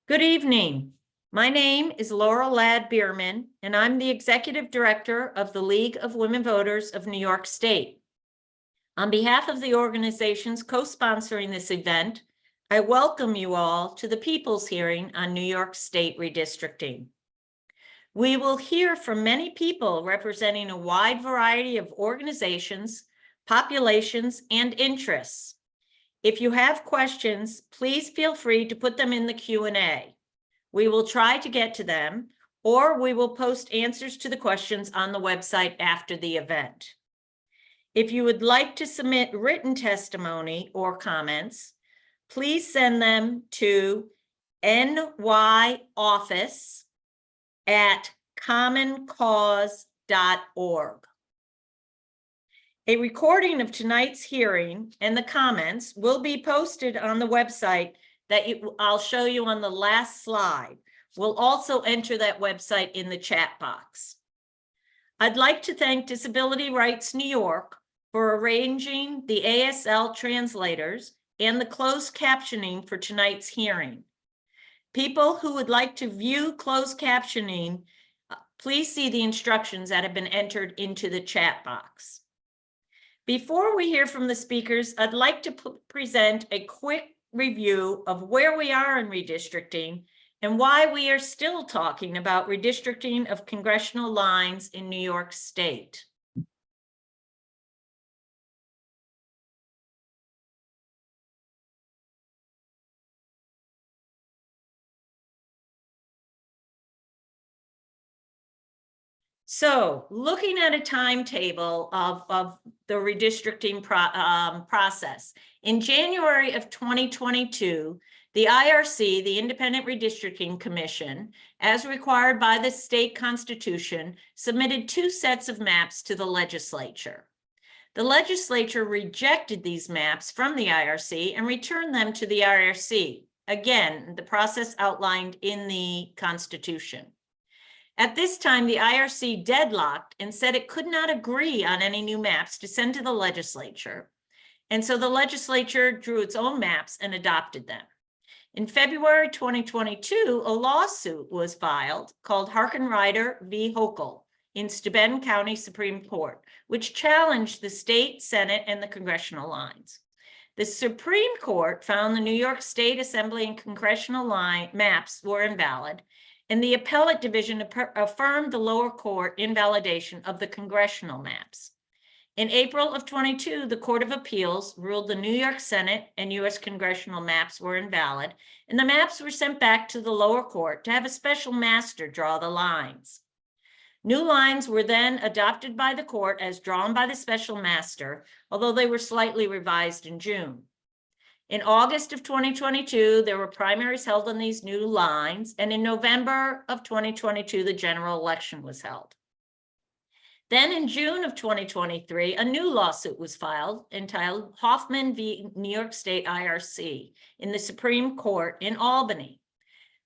Good evening. My name is Laura Ladd Bierman, and I'm the Executive Director of the League of Women Voters of New York State. On behalf of the organizations co-sponsoring this event, I welcome you all to the People's Hearing on New York State Redistricting. We will hear from many people representing a wide variety of organizations, populations, and interests. If you have questions, please feel free to put them in the Q&A. We will try to get to them, or we will post answers to the questions on the website after the event. If you would like to submit written testimony or comments, please send them to nyoffice@commoncause.org. A recording of tonight's hearing and the comments will be posted on the website that I'll show you on the last slide. We'll also enter that website in the chat box. I'd like to thank Disability Rights New York for arranging the ASL translators and the closed captioning for tonight's hearing. People who would like to view closed captioning, please see the instructions that have been entered into the chat box. Before we hear from the speakers, I'd like to present a quick review of where we are in redistricting and why we are still talking about redistricting of congressional lines in New York State. So looking at a timetable of the redistricting process, in January of 2022, the IRC, the Independent Redistricting Commission, as required by the state constitution, submitted 2 sets of maps to the legislature. The legislature rejected these maps from the IRC and returned them to the IRC. Again, the process outlined in the Constitution. At this time, the IRC deadlocked and said it could not agree on any new maps to send to the legislature. And so the legislature drew its own maps and adopted them. In February 2022, a lawsuit was filed called Harkenrider v. Hochul in Steuben County Supreme Court, which challenged the state, Senate, and the congressional lines. The Supreme Court found the New York State Assembly and congressional line maps were invalid, and the appellate division affirmed the lower court invalidation of the congressional maps. In April of 22, the Court of Appeals ruled the New York Senate and U.S. congressional maps were invalid, and the maps were sent back to the lower court to have a special master draw the lines. New lines were then adopted by the court as drawn by the special master, although they were slightly revised in June. In August of 2022, there were primaries held on these new lines, and in November of 2022, the general election was held. Then in June of 2023, a new lawsuit was filed entitled Hoffman v. New York State IRC in the Supreme Court in Albany.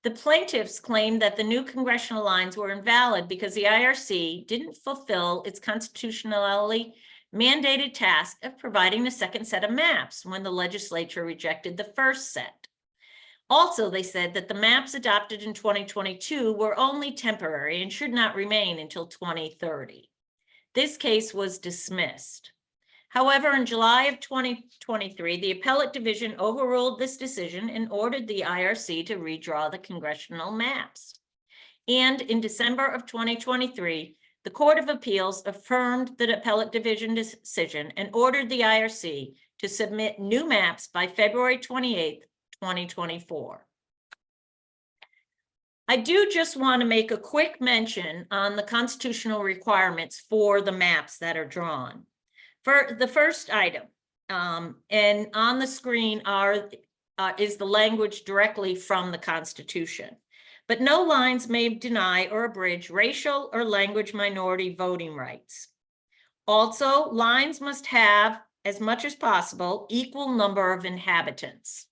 The plaintiffs claimed that the new congressional lines were invalid because the IRC didn't fulfill its constitutionally mandated task of providing a second set of maps when the legislature rejected the first set. Also, they said that the maps adopted in 2022 were only temporary and should not remain until 2030. This case was dismissed. However, in July of 2023, the appellate division overruled this decision and ordered the IRC to redraw the congressional maps. And in December of 2023, the Court of Appeals affirmed the appellate division decision and ordered the IRC to submit new maps by February 28, 2024. I do just want to make a quick mention on the constitutional requirements for the maps that are drawn. For the first item, and on the screen is the language directly from the Constitution. But no lines may deny or abridge racial or language minority voting rights. Also, lines must have, as much as possible, equal number of inhabitants.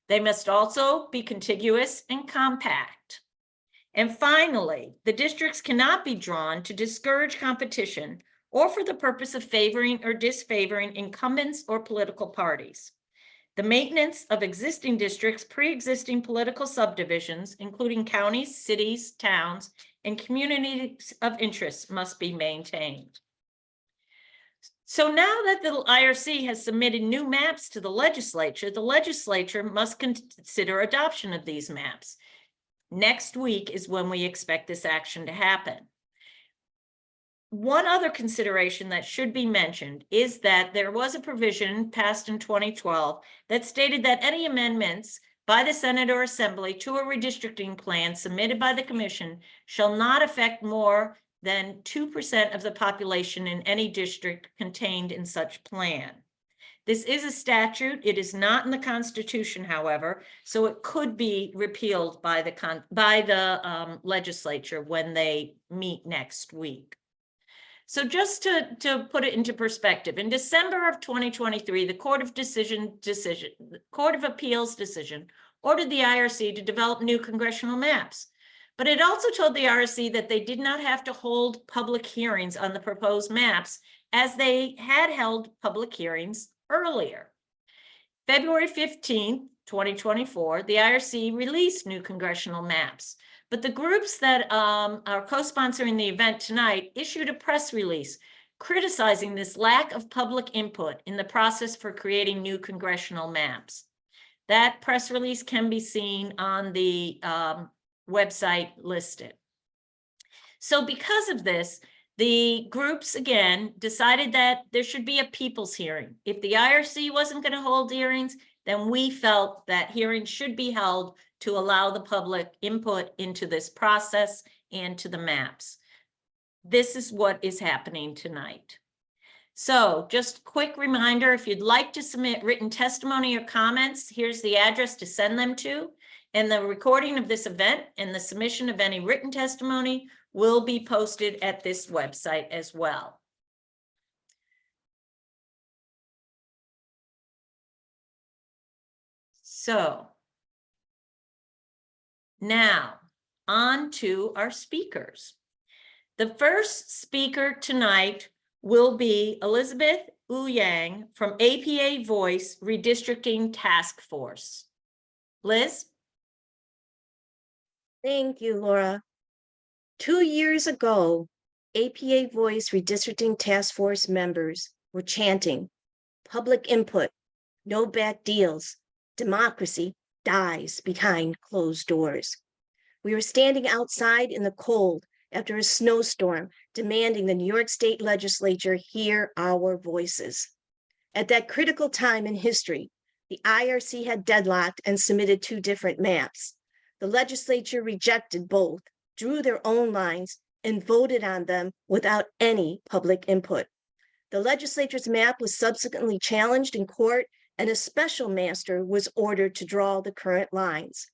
They must also be contiguous and compact. And finally, the districts cannot be drawn to discourage competition or for the purpose of favoring or disfavoring incumbents or political parties. the maintenance of existing districts, pre-existing political subdivisions, including counties, cities, towns, and communities of interest must be maintained. So now that the IRC has submitted new maps to the legislature must consider adoption of these maps. Next week is when we expect this action to happen. One other consideration that should be mentioned is that there was a provision passed in 2012 that stated that any amendments by the Senate or Assembly to a redistricting plan submitted by the Commission shall not affect more than 2% of the population in any district contained in such plan. This is a statute. It is not in the Constitution, however, so it could be repealed by the legislature when they meet next week. So just to put it into perspective, in December of 2023, the Court of Appeals decision ordered the IRC to develop new congressional maps. But it also told the IRC that they did not have to hold public hearings on the proposed maps, as they had held public hearings earlier. February 15th, 2024, the IRC released new congressional maps. But the groups that are co-sponsoring the event tonight issued a press release criticizing this lack of public input in the process for creating new congressional maps. That press release can be seen on the website listed. So because of this, the groups again decided that there should be a people's hearing. If the IRC wasn't going to hold hearings, then we felt that hearings should be held to allow the public input into this process and to the maps. This is what is happening tonight. So just quick reminder, if you'd like to submit written testimony or comments, here's the address to send them to. And the recording of this event and the submission of any written testimony will be posted at this website as well. So now on to our speakers. The first speaker tonight will be Elizabeth Ouyang from APA Voice Redistricting Task Force. Liz? Thank you, Laura. 2 years ago, APA Voice Redistricting Task Force members were chanting, public input, no back deals, democracy dies behind closed doors. We were standing outside in the cold after a snowstorm, demanding the New York State Legislature hear our voices. At that critical time in history, the IRC had deadlocked and submitted 2 different maps. The legislature rejected both, drew their own lines, and voted on them without any public input. The legislature's map was subsequently challenged in court, and a special master was ordered to draw the current lines.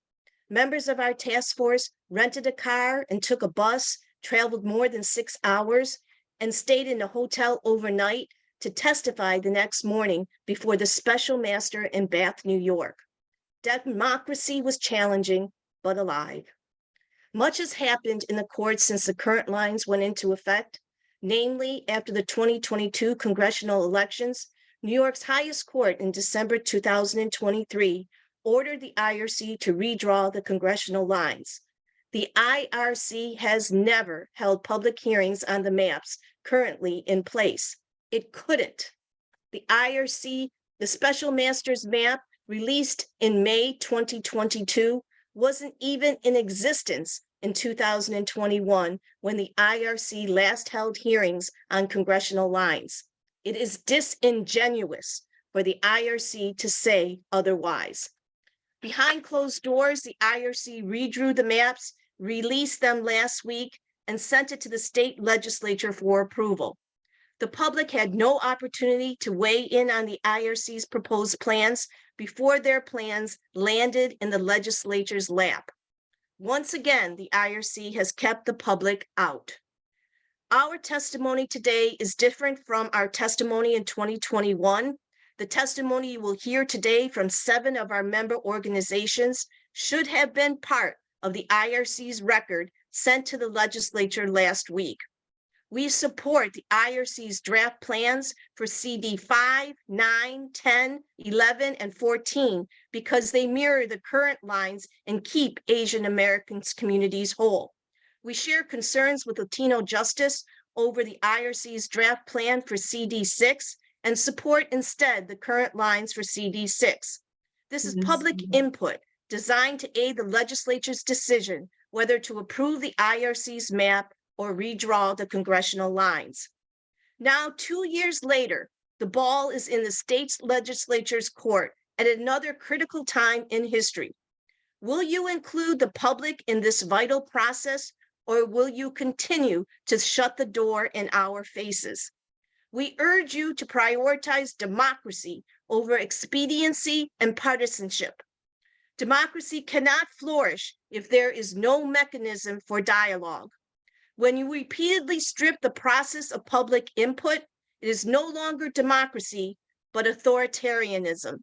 Members of our task force rented a car and took a bus, traveled more than 6 hours, and stayed in a hotel overnight to testify the next morning before the special master in Bath, New York. Democracy was challenging, but alive. Much has happened in the courts since the current lines went into effect. Namely, after the 2022 congressional elections, New York's highest court in December 2023 ordered the IRC to redraw the congressional lines. The IRC has never held public hearings on the maps currently in place. It couldn't. The IRC, the special master's map released in May 2022, wasn't even in existence in 2021 when the IRC last held hearings on congressional lines. It is disingenuous for the IRC to say otherwise. Behind closed doors, the IRC redrew the maps, released them last week, and sent it to the state legislature for approval. The public had no opportunity to weigh in on the IRC's proposed plans before their plans landed in the legislature's lap. Once again, the IRC has kept the public out. Our testimony today is different from our testimony in 2021. The testimony you will hear today from 7 of our member organizations should have been part of the IRC's record sent to the legislature last week. We support the IRC's draft plans for CD 5, 9, 10, 11, and 14 because they mirror the current lines and keep Asian Americans communities whole. We share concerns with Latino Justice over the IRC's draft plan for CD 6 and support instead the current lines for CD 6. This is public input designed to aid the legislature's decision whether to approve the IRC's map or redraw the congressional lines. Now, 2 years later, the ball is in the state's legislature's court at another critical time in history. Will you include the public in this vital process, or will you continue to shut the door in our faces? We urge you to prioritize democracy over expediency and partisanship. Democracy cannot flourish if there is no mechanism for dialogue. When you repeatedly strip the process of public input, it is no longer democracy, but authoritarianism.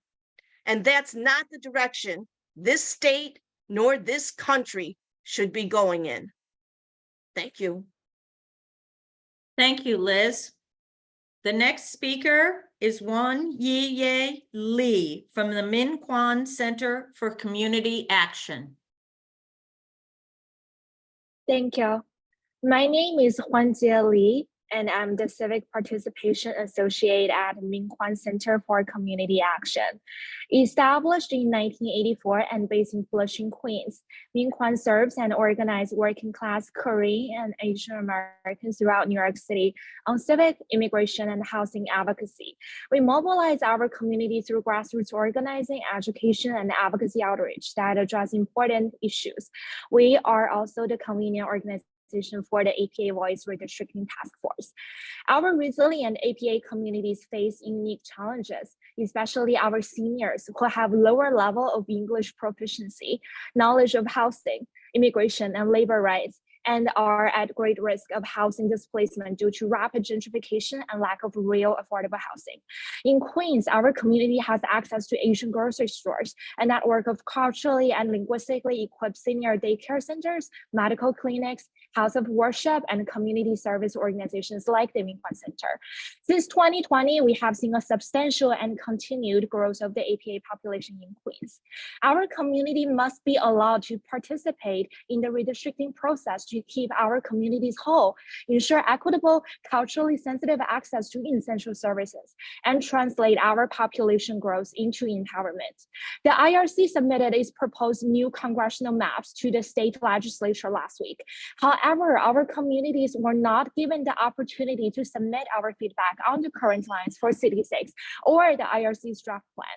And that's not the direction this state nor this country should be going in. Thank you. Thank you, Liz. The next speaker is Won-Yi Lee from the Min Kwan Center for Community Action. Thank you. My name is Hwan-Jie Lee, and I'm the Civic Participation Associate at Min Kwan Center for Community Action. Established in 1984 and based in Flushing, Queens, Min Kwan serves and organizes working-class Korean and Asian Americans throughout New York City on civic, immigration, and housing advocacy. We mobilize our community through grassroots organizing, education, and advocacy outreach that address important issues. We are also the convening organization for the APA Voice Redistricting Task Force. Our resilient APA communities face unique challenges, especially our seniors who have lower level of English proficiency, knowledge of housing, immigration, and labor rights, and are at great risk of housing displacement due to rapid gentrification and lack of real affordable housing. In Queens, our community has access to Asian grocery stores, a network of culturally and linguistically equipped senior daycare centers, medical clinics, house of worship, and community service organizations like the Min Kwan Center. Since 2020, we have seen a substantial and continued growth of the APA population in Queens. Our community must be allowed to participate in the redistricting process to keep our communities whole, ensure equitable, culturally sensitive access to essential services, and translate our population growth into empowerment. The IRC submitted its proposed new congressional maps to the state legislature last week. However, our communities were not given the opportunity to submit our feedback on the current lines for City 6 or the IRC's draft plan.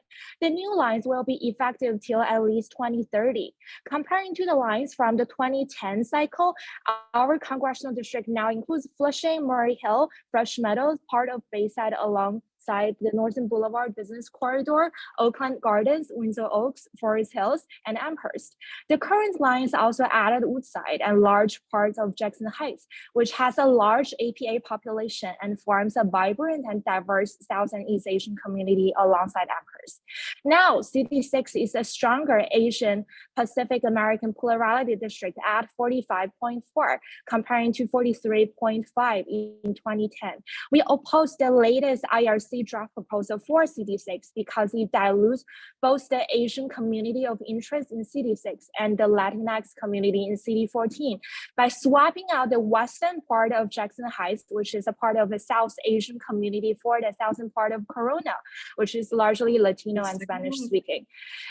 The new lines will be effective till at least 2030. Comparing to the lines from the 2010 cycle, our congressional district now includes Flushing, Murray Hill, Fresh Meadows, part of Bayside alongside the Northern Boulevard Business Corridor, Oakland Gardens, Windsor Oaks, Forest Hills, and Amherst. The current lines also added Woodside and large parts of Jackson Heights, which has a large APA population and forms a vibrant and diverse South and East Asian community alongside Amherst. Now, City 6 is a stronger Asian Pacific American plurality district at 45.4, comparing to 43.5 in 2010. We oppose the latest IRC draft proposal for CD6 because it dilutes both the Asian community of interest in CD6 and the Latinx community in CD14 by swapping out the western part of Jackson Heights, which is a part of the South Asian community, for the southern part of Corona, which is largely Latino and Spanish speaking.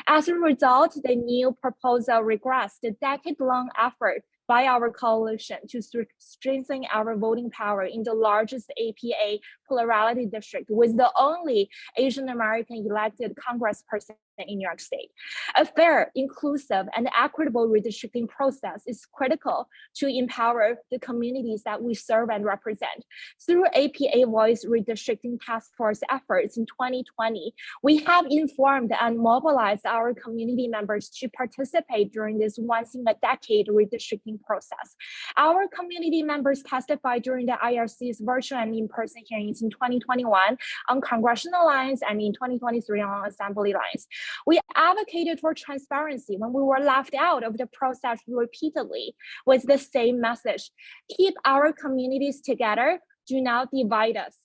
As a result, the new proposal regressed the decade-long effort by our coalition to strengthen our voting power in the largest APA plurality district with the only Asian American elected congressperson in New York State. A fair, inclusive, and equitable redistricting process is critical to empower the communities that we serve and represent. Through APA Voice Redistricting Task Force efforts in 2020, we have informed and mobilized our community members to participate during this once-in-a-decade redistricting process. Our community members testified during the IRC's virtual and in-person hearings in 2021 on congressional lines and in 2023 on assembly lines. We advocated for transparency when we were left out of the process repeatedly with the same message: keep our communities together, do not divide us.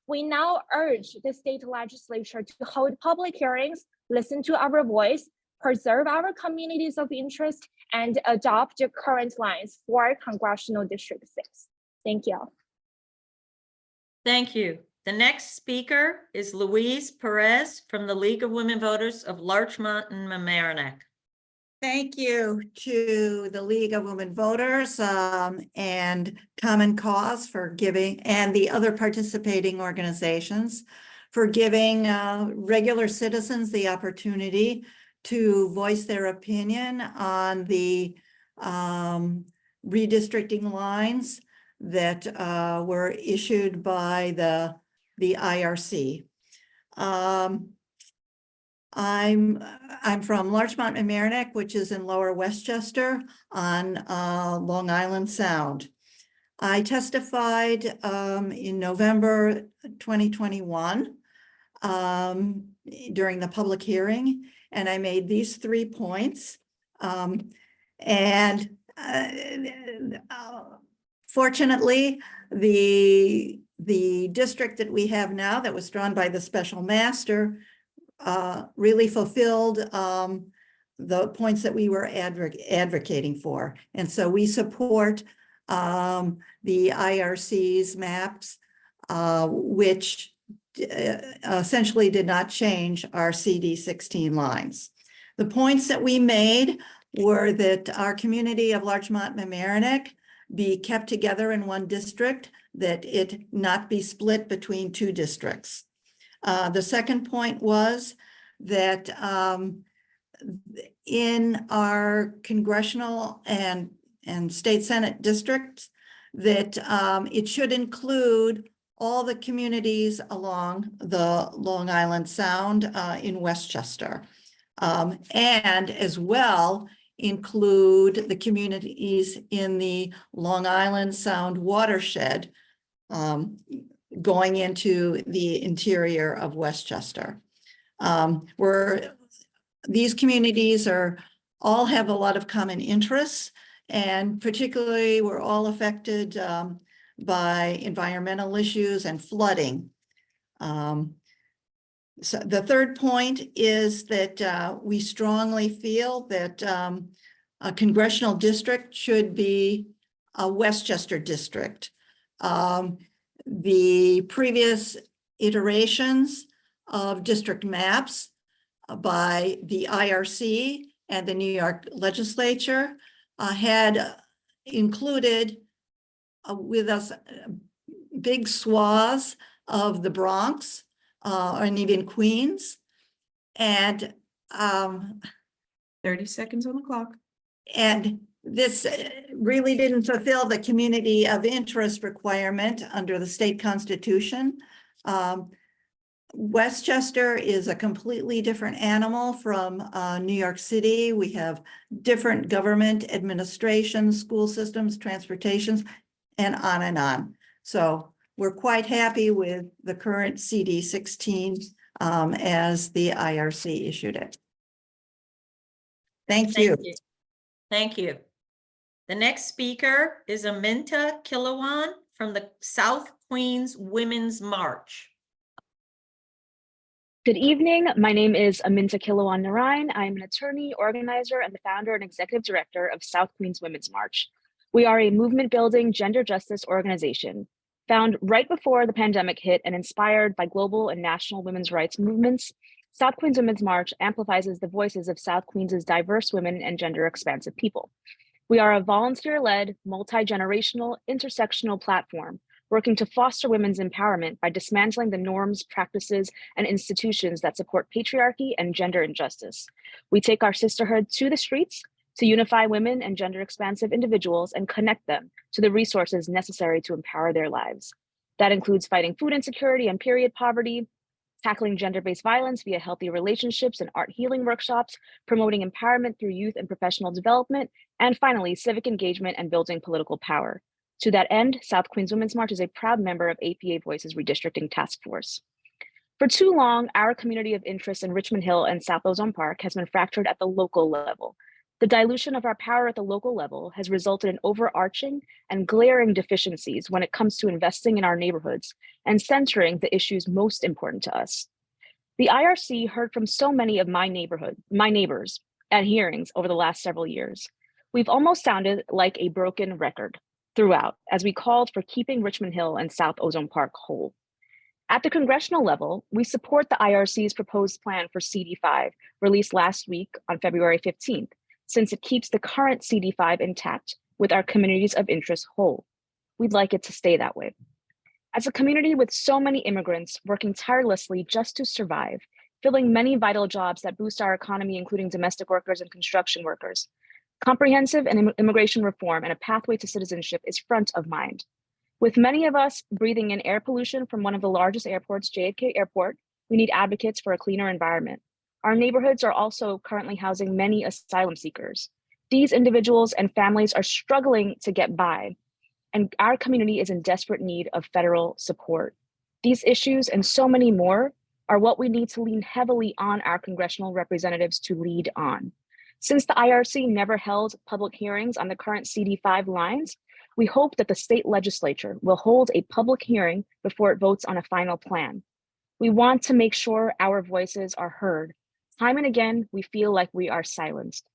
We now urge the state legislature to hold public hearings, listen to our voice, preserve our communities of interest, and adopt the current lines for Congressional District 6. Thank you. Thank you. The next speaker is Louise Perez from the League of Women Voters of Larchmont and Mamaroneck. Thank you to the League of Women Voters and Common Cause for giving, and the other participating organizations for giving regular citizens the opportunity to voice their opinion on the redistricting lines that were issued by the IRC. I'm from Larchmont and Mamaroneck, which is in Lower Westchester on Long Island Sound. I testified in November 2021 during the public hearing, and I made these 3 points. Fortunately, the district that we have now that was drawn by the special master really fulfilled the points that we were advocating for. And so we support the IRC's maps, which essentially did not change our CD16 lines. The points that we made were that our community of Larchmont and Mamaroneck be kept together in one district, that it not be split between 2 districts. The second point was that in our congressional and state senate districts, that it should include all the communities along the Long Island Sound in Westchester, and as well include the communities in the Long Island Sound watershed going into the interior of Westchester. Where these communities all have a lot of common interests, and particularly we're all affected by environmental issues and flooding. So the third point is that we strongly feel that a congressional district should be a Westchester district. The previous iterations of district maps by the IRC and the New York legislature had included with us big swaths of the Bronx and even Queens. And 30 seconds on the clock. And this really didn't fulfill the community of interest requirement under the state constitution. Westchester is a completely different animal from New York City. We have different government administration, school systems, transportations, and on and on. So we're quite happy with the current CD16 as the IRC issued it. Thank you. Thank you. The next speaker is Aminta Kilawan from the South Queens Women's March. Good evening. My name is Aminta Kilawan Narayan. I am an attorney, organizer, and the founder and executive director of South Queens Women's March. We are a movement-building gender justice organization found right before the pandemic hit and inspired by global and national women's rights movements. South Queens Women's March amplifies the voices of South Queens' diverse women and gender-expansive people. We are a volunteer-led, multi-generational, intersectional platform working to foster women's empowerment by dismantling the norms, practices, and institutions that support patriarchy and gender injustice. We take our sisterhood to the streets to unify women and gender-expansive individuals and connect them to the resources necessary to empower their lives. That includes fighting food insecurity and period poverty, tackling gender-based violence via healthy relationships and art healing workshops, promoting empowerment through youth and professional development, and finally, civic engagement and building political power. To that end, South Queens Women's March is a proud member of APA Voices Redistricting Task Force. For too long, our community of interest in Richmond Hill and South Ozone Park has been fractured at the local level. The dilution of our power at the local level has resulted in overarching and glaring deficiencies when it comes to investing in our neighborhoods and centering the issues most important to us. The IRC heard from so many of my neighbors at hearings over the last several years. We've almost sounded like a broken record throughout as we called for keeping Richmond Hill and South Ozone Park whole. At the congressional level, we support the IRC's proposed plan for CD5 released last week on February 15th, since it keeps the current CD5 intact with our communities of interest whole. We'd like it to stay that way. As a community with so many immigrants working tirelessly just to survive, filling many vital jobs that boost our economy, including domestic workers and construction workers, comprehensive and immigration reform and a pathway to citizenship is front of mind. With many of us breathing in air pollution from one of the largest airports, JFK Airport, we need advocates for a cleaner environment. Our neighborhoods are also currently housing many asylum seekers. These individuals and families are struggling to get by, and our community is in desperate need of federal support. These issues and so many more are what we need to lean heavily on our congressional representatives to lead on. Since the IRC never held public hearings on the current CD5 lines, we hope that the state legislature will hold a public hearing before it votes on a final plan. We want to make sure our voices are heard. Time and again, we feel like we are silenced,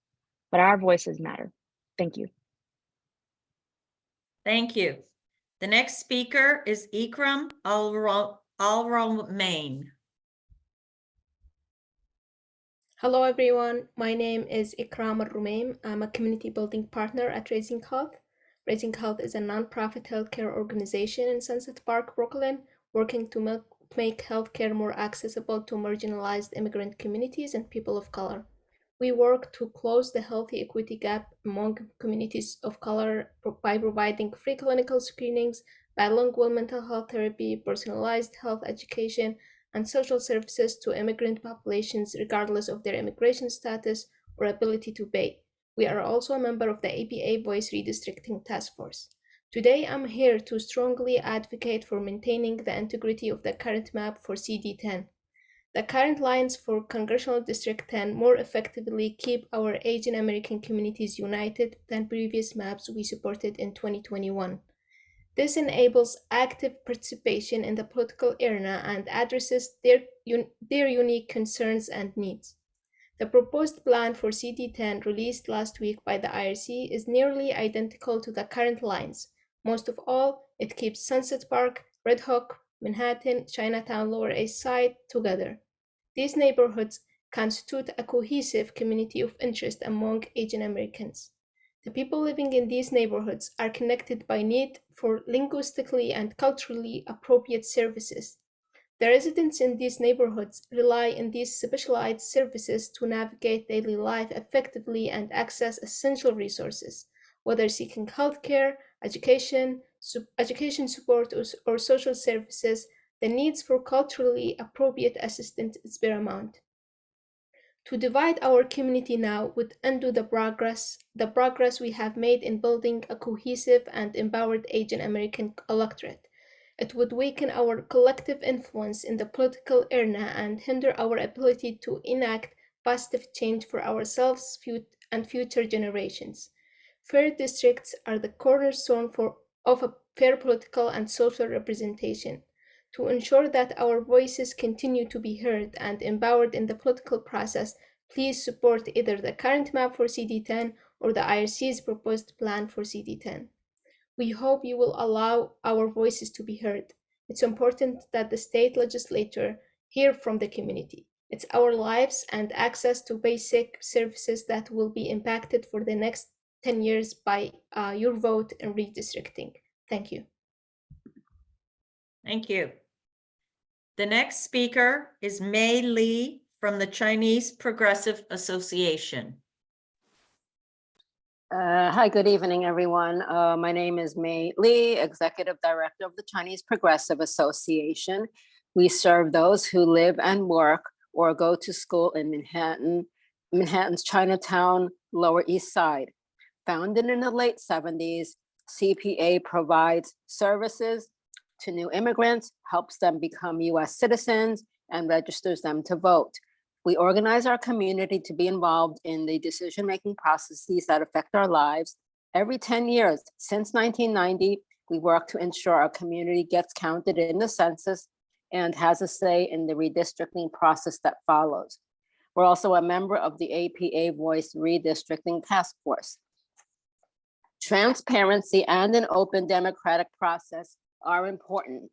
but our voices matter. Thank you. Thank you. The next speaker is Ikram Al-Romain. Hello everyone, my name is Ikram Al-Rumaim. I'm a community building partner at Raising Health. Raising Health is a nonprofit healthcare organization in Sunset Park, Brooklyn, working to make healthcare more accessible to marginalized immigrant communities and people of color. We work to close the health equity gap among communities of color by providing free clinical screenings, bilingual mental health therapy, personalized health education, and social services to immigrant populations regardless of their immigration status or ability to pay. We are also a member of the APA Voice Redistricting Task Force. Today, I'm here to strongly advocate for maintaining the integrity of the current map for CD10. The current lines for Congressional District 10 more effectively keep our Asian American communities united than previous maps we supported in 2021. This enables active participation in the political arena and addresses their unique concerns and needs. The proposed plan for CD10 released last week by the IRC is nearly identical to the current lines. Most of all, it keeps Sunset Park, Red Hook, Manhattan, Chinatown, Lower East Side together. These neighborhoods constitute a cohesive community of interest among Asian Americans. The people living in these neighborhoods are connected by need for linguistically and culturally appropriate services. The residents in these neighborhoods rely on these specialized services to navigate daily life effectively and access essential resources, whether seeking healthcare, education support, or social services. The needs for culturally appropriate assistance is paramount. To divide our community now would undo the progress we have made in building a cohesive and empowered Asian American electorate. It would weaken our collective influence in the political arena and hinder our ability to enact positive change for ourselves and future generations. Fair districts are the cornerstone of a fair political and social representation. To ensure that our voices continue to be heard and empowered in the political process, please support either the current map for CD10 or the IRC's proposed plan for CD10. We hope you will allow our voices to be heard. It's important that the state legislature hear from the community. It's our lives and access to basic services that will be impacted for the next 10 years by your vote in redistricting. Thank you. Thank you. The next speaker is Mei Li from the Chinese Progressive Association. Hi, good evening, everyone. My name is Mei Li, Executive Director of the Chinese Progressive Association. We serve those who live and work or go to school in Manhattan's Chinatown, Lower East Side. Founded in the late 70s, CPA provides services to new immigrants, helps them become US citizens, and registers them to vote. We organize our community to be involved in the decision-making processes that affect our lives. Every 10 years, since 1990, we work to ensure our community gets counted in the census and has a say in the redistricting process that follows. We're also a member of the APA Voice Redistricting Task Force. Transparency and an open democratic process are important.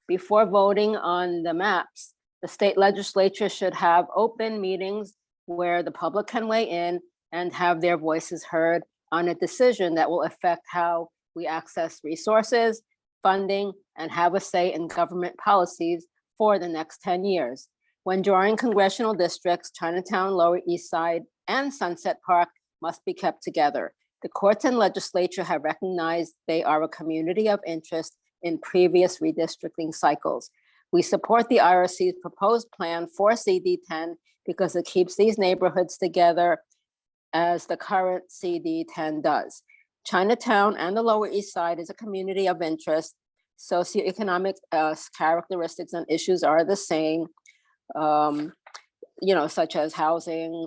Before voting on the maps, the state legislature should have open meetings where the public can weigh in and have their voices heard on a decision that will affect how we access resources, funding, and have a say in government policies for the next 10 years. When drawing congressional districts, Chinatown, Lower East Side, and Sunset Park must be kept together. The courts and legislature have recognized they are a community of interest in previous redistricting cycles. We support the IRC's proposed plan for CD10 because it keeps these neighborhoods together as the current CD10 does. Chinatown and the Lower East Side is a community of interest. Socioeconomic characteristics and issues are the same, such as housing,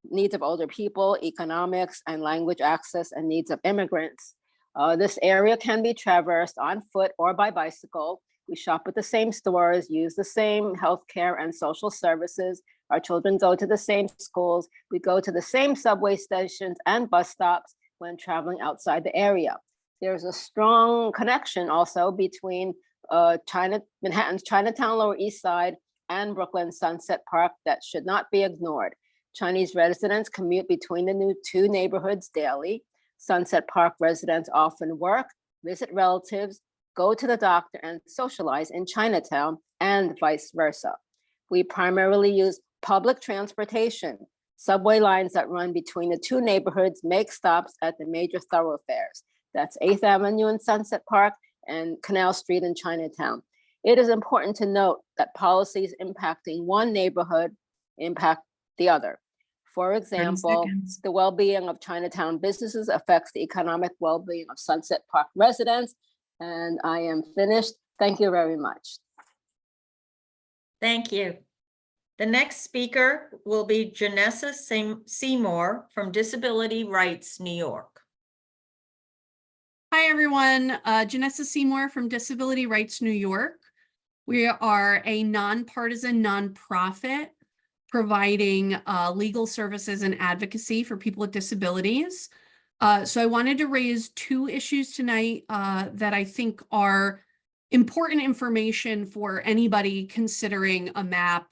needs of older people, economics and language access, and needs of immigrants. This area can be traversed on foot or by bicycle. We shop at the same stores, use the same healthcare and social services. Our children go to the same schools. We go to the same subway stations and bus stops when traveling outside the area. There's a strong connection also between Manhattan's Chinatown Lower East Side and Brooklyn's Sunset Park that should not be ignored. Chinese residents commute between the two neighborhoods daily. Sunset Park residents often work, visit relatives, go to the doctor, and socialize in Chinatown, and vice versa. We primarily use public transportation. Subway lines that run between the two neighborhoods make stops at the major thoroughfares. That's 8th Avenue in Sunset Park and Canal Street in Chinatown. It is important to note that policies impacting one neighborhood impact the other. For example, the well-being of Chinatown businesses affects the economic well-being of Sunset Park residents. And I am finished. Thank you very much. Thank you. The next speaker will be Janessa Seymour from Disability Rights New York. Hi, everyone. Janessa Seymour from Disability Rights New York. We are a nonpartisan nonprofit providing legal services and advocacy for people with disabilities. So I wanted to raise two issues tonight that I think are important information for anybody considering a map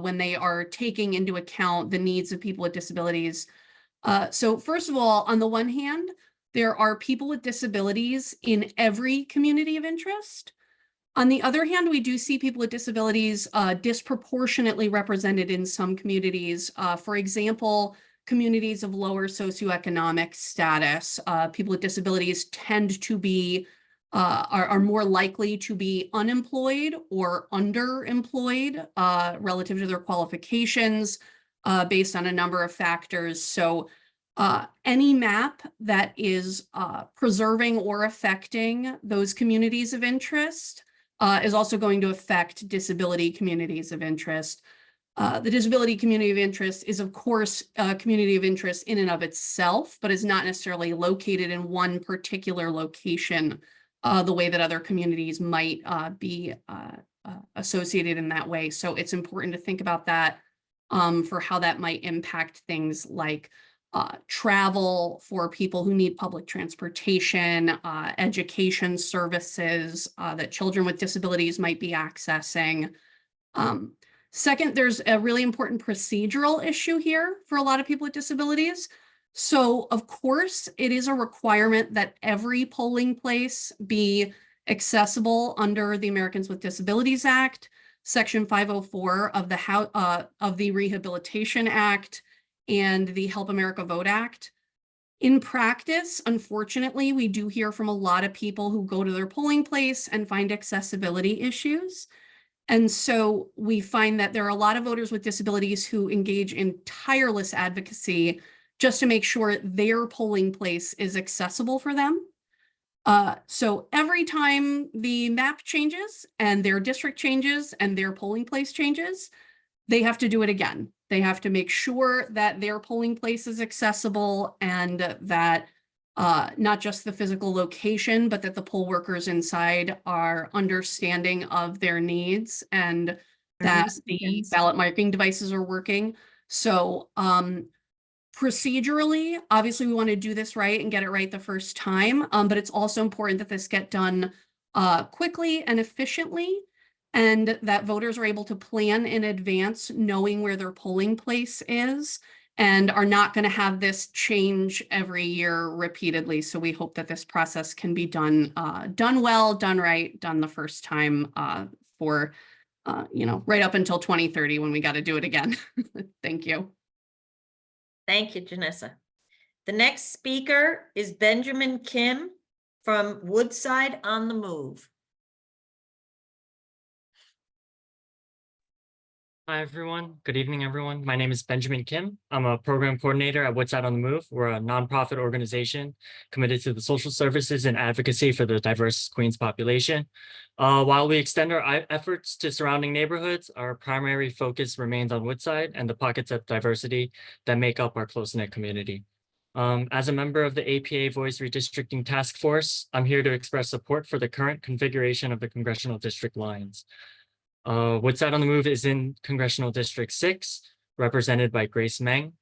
when they are taking into account the needs of people with disabilities. So first of all, on the one hand, there are people with disabilities in every community of interest. On the other hand, we do see people with disabilities disproportionately represented in some communities. For example, communities of lower socioeconomic status, people with disabilities tend to be, are more likely to be unemployed or underemployed relative to their qualifications based on a number of factors. So any map that is preserving or affecting those communities of interest is also going to affect disability communities of interest. The disability community of interest is, of course, a community of interest in and of itself, but is not necessarily located in one particular location the way that other communities might be associated in that way. So it's important to think about that for how that might impact things like travel for people who need public transportation, education services that children with disabilities might be accessing. Second, there's a really important procedural issue here for a lot of people with disabilities. So, of course, it is a requirement that every polling place be accessible under the Americans with Disabilities Act, Section 504 of the Rehabilitation Act, and the Help America Vote Act. In practice, unfortunately, we do hear from a lot of people who go to their polling place and find accessibility issues. And so we find that there are a lot of voters with disabilities who engage in tireless advocacy just to make sure their polling place is accessible for them. So every time the map changes and their district changes and their polling place changes, they have to do it again. They have to make sure that their polling place is accessible and that not just the physical location, but that the poll workers inside are understanding of their needs and that the ballot marking devices are working. So procedurally, obviously we want to do this right and get it right the first time, but it's also important that this get done quickly and efficiently, and that voters are able to plan in advance, knowing where their polling place is, and are not going to have this change every year repeatedly. So we hope that this process can be done well, done right, done the first time for right up until 2030 when we got to do it again. Thank you. Thank you, Janessa. The next speaker is Benjamin Kim from Woodside on the Move. Hi, everyone. Good evening, everyone. My name is Benjamin Kim. I'm a program coordinator at Woodside on the Move. We're a nonprofit organization committed to the social services and advocacy for the diverse Queens population. While we extend our efforts to surrounding neighborhoods, our primary focus remains on Woodside and the pockets of diversity that make up our close-knit community. As a member of the APA Voice Redistricting Task Force, I'm here to express support for the current configuration of the congressional district lines. Woodside on the Move is in Congressional District 6, represented by Grace Meng.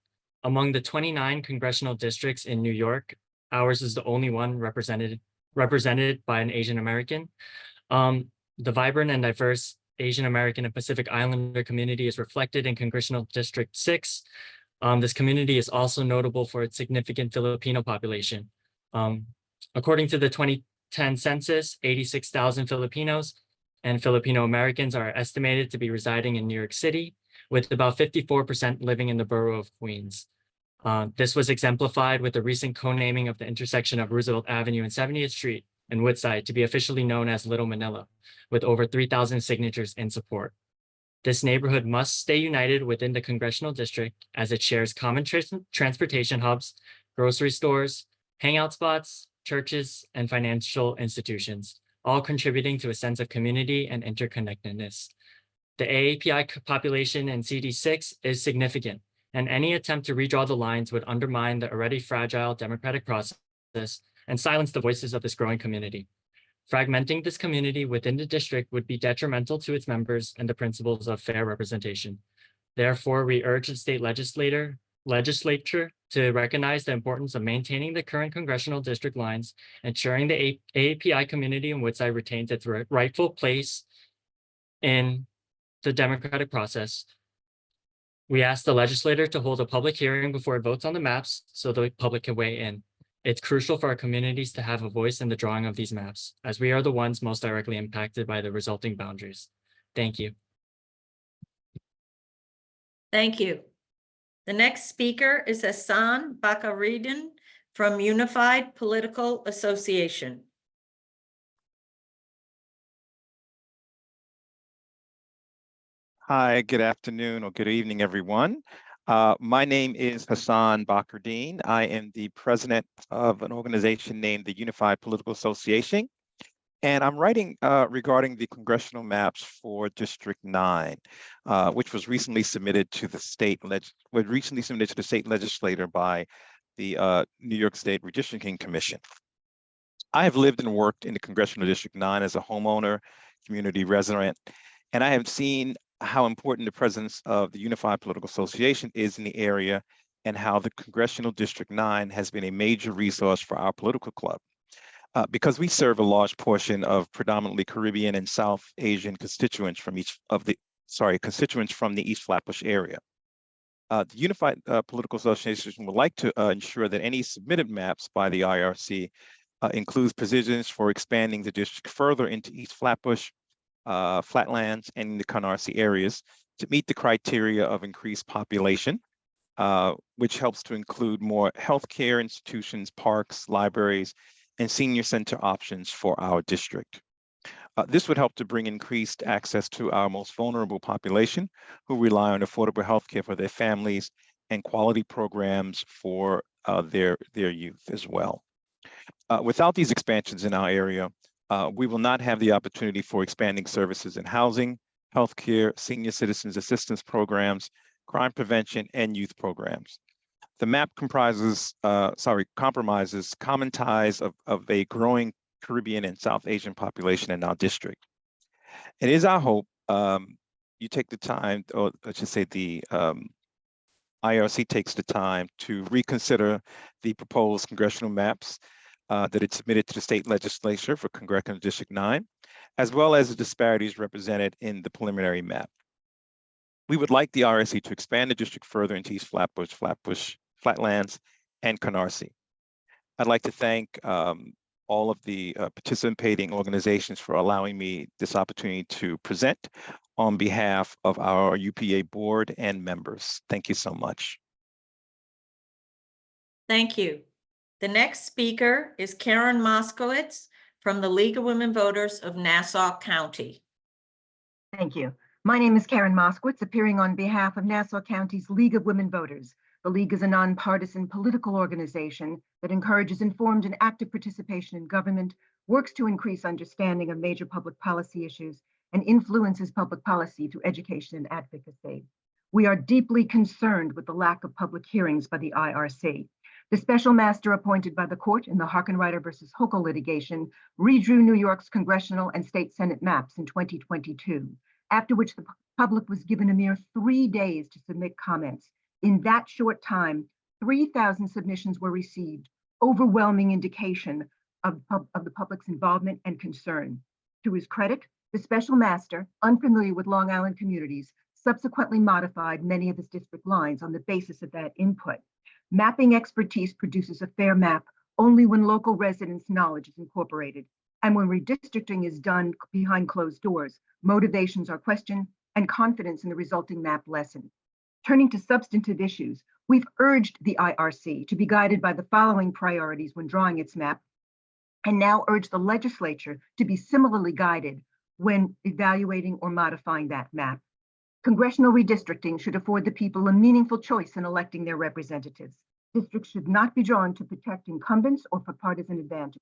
Among the 29 congressional districts in New York, ours is the only one represented by an Asian American. The vibrant and diverse Asian American and Pacific Islander community is reflected in Congressional District 6. This community is also notable for its significant Filipino population. According to the 2010 census, 86,000 Filipinos and Filipino Americans are estimated to be residing in New York City, with about 54% living in the borough of Queens. This was exemplified with the recent co-naming of the intersection of Roosevelt Avenue and 70th Street in Woodside to be officially known as Little Manila, with over 3,000 signatures in support. This neighborhood must stay united within the congressional district as it shares common transportation hubs, grocery stores, hangout spots, churches, and financial institutions, all contributing to a sense of community and interconnectedness. The AAPI population in CD6 is significant, and any attempt to redraw the lines would undermine the already fragile democratic process and silence the voices of this growing community. Fragmenting this community within the district would be detrimental to its members and the principles of fair representation. Therefore, we urge the state legislature to recognize the importance of maintaining the current congressional district lines, ensuring the AAPI community in Woodside retains its rightful place in the democratic process. We ask the legislator to hold a public hearing before it votes on the maps so the public can weigh in. It's crucial for our communities to have a voice in the drawing of these maps, as we are the ones most directly impacted by the resulting boundaries. Thank you. Thank you. The next speaker is Hassan Bakaridin from Unified Political Association. Hi, good afternoon or good evening, everyone. My name is Hassan Bakardine. I am the president of an organization named the Unified Political Association, and I'm writing regarding the congressional maps for District 9, which was recently submitted to the state legislature by the New York State Redistricting Commission. I have lived and worked in the Congressional District 9 as a homeowner, community resident, and I have seen how important the presence of the Unified Political Association is in the area and how the Congressional District 9 has been a major resource for our political club. Because we serve a large portion of predominantly Caribbean and South Asian constituents from the East Flatbush area. The Unified Political Association would like to ensure that any submitted maps by the IRC includes provisions for expanding the district further into East Flatbush, Flatlands, and the Canarsie areas to meet the criteria of increased population, which helps to include more healthcare institutions, parks, libraries, and senior center options for our district. This would help to bring increased access to our most vulnerable population who rely on affordable healthcare for their families and quality programs for their youth as well. Without these expansions in our area, we will not have the opportunity for expanding services in housing, healthcare, senior citizens assistance programs, crime prevention, and youth programs. The map comprises, compromises common ties of a growing Caribbean and South Asian population in our district. It is our hope you take the time, or let's just say the IRC takes the time to reconsider the proposed congressional maps that it submitted to the state legislature for Congressional District 9, as well as the disparities represented in the preliminary map. We would like the IRC to expand the district further into East Flatbush, Flatlands, and Canarsie. I'd like to thank all of the participating organizations for allowing me this opportunity to present on behalf of our UPA board and members. Thank you so much. Thank you. The next speaker is Karen Moskowitz from the League of Women Voters of Nassau County. Thank you. My name is Karen Moskowitz, appearing on behalf of Nassau County's League of Women Voters. The League is a nonpartisan political organization that encourages informed and active participation in government, works to increase understanding of major public policy issues, and influences public policy through education and advocacy. We are deeply concerned with the lack of public hearings by the IRC. The special master appointed by the court in the Harkenrider versus Hochul litigation redrew New York's congressional and state Senate maps in 2022, after which the public was given a mere 3 days to submit comments. In that short time, 3,000 submissions were received, overwhelming indication of the public's involvement and concern. To his credit, the special master, unfamiliar with Long Island communities, subsequently modified many of his district lines on the basis of that input. Mapping expertise produces a fair map only when local residents' knowledge is incorporated, and when redistricting is done behind closed doors, motivations are questioned and confidence in the resulting map lessened. Turning to substantive issues, we've urged the IRC to be guided by the following priorities when drawing its map, and now urge the legislature to be similarly guided when evaluating or modifying that map. Congressional redistricting should afford the people a meaningful choice in electing their representatives. Districts should not be drawn to protect incumbents or for partisan advantage.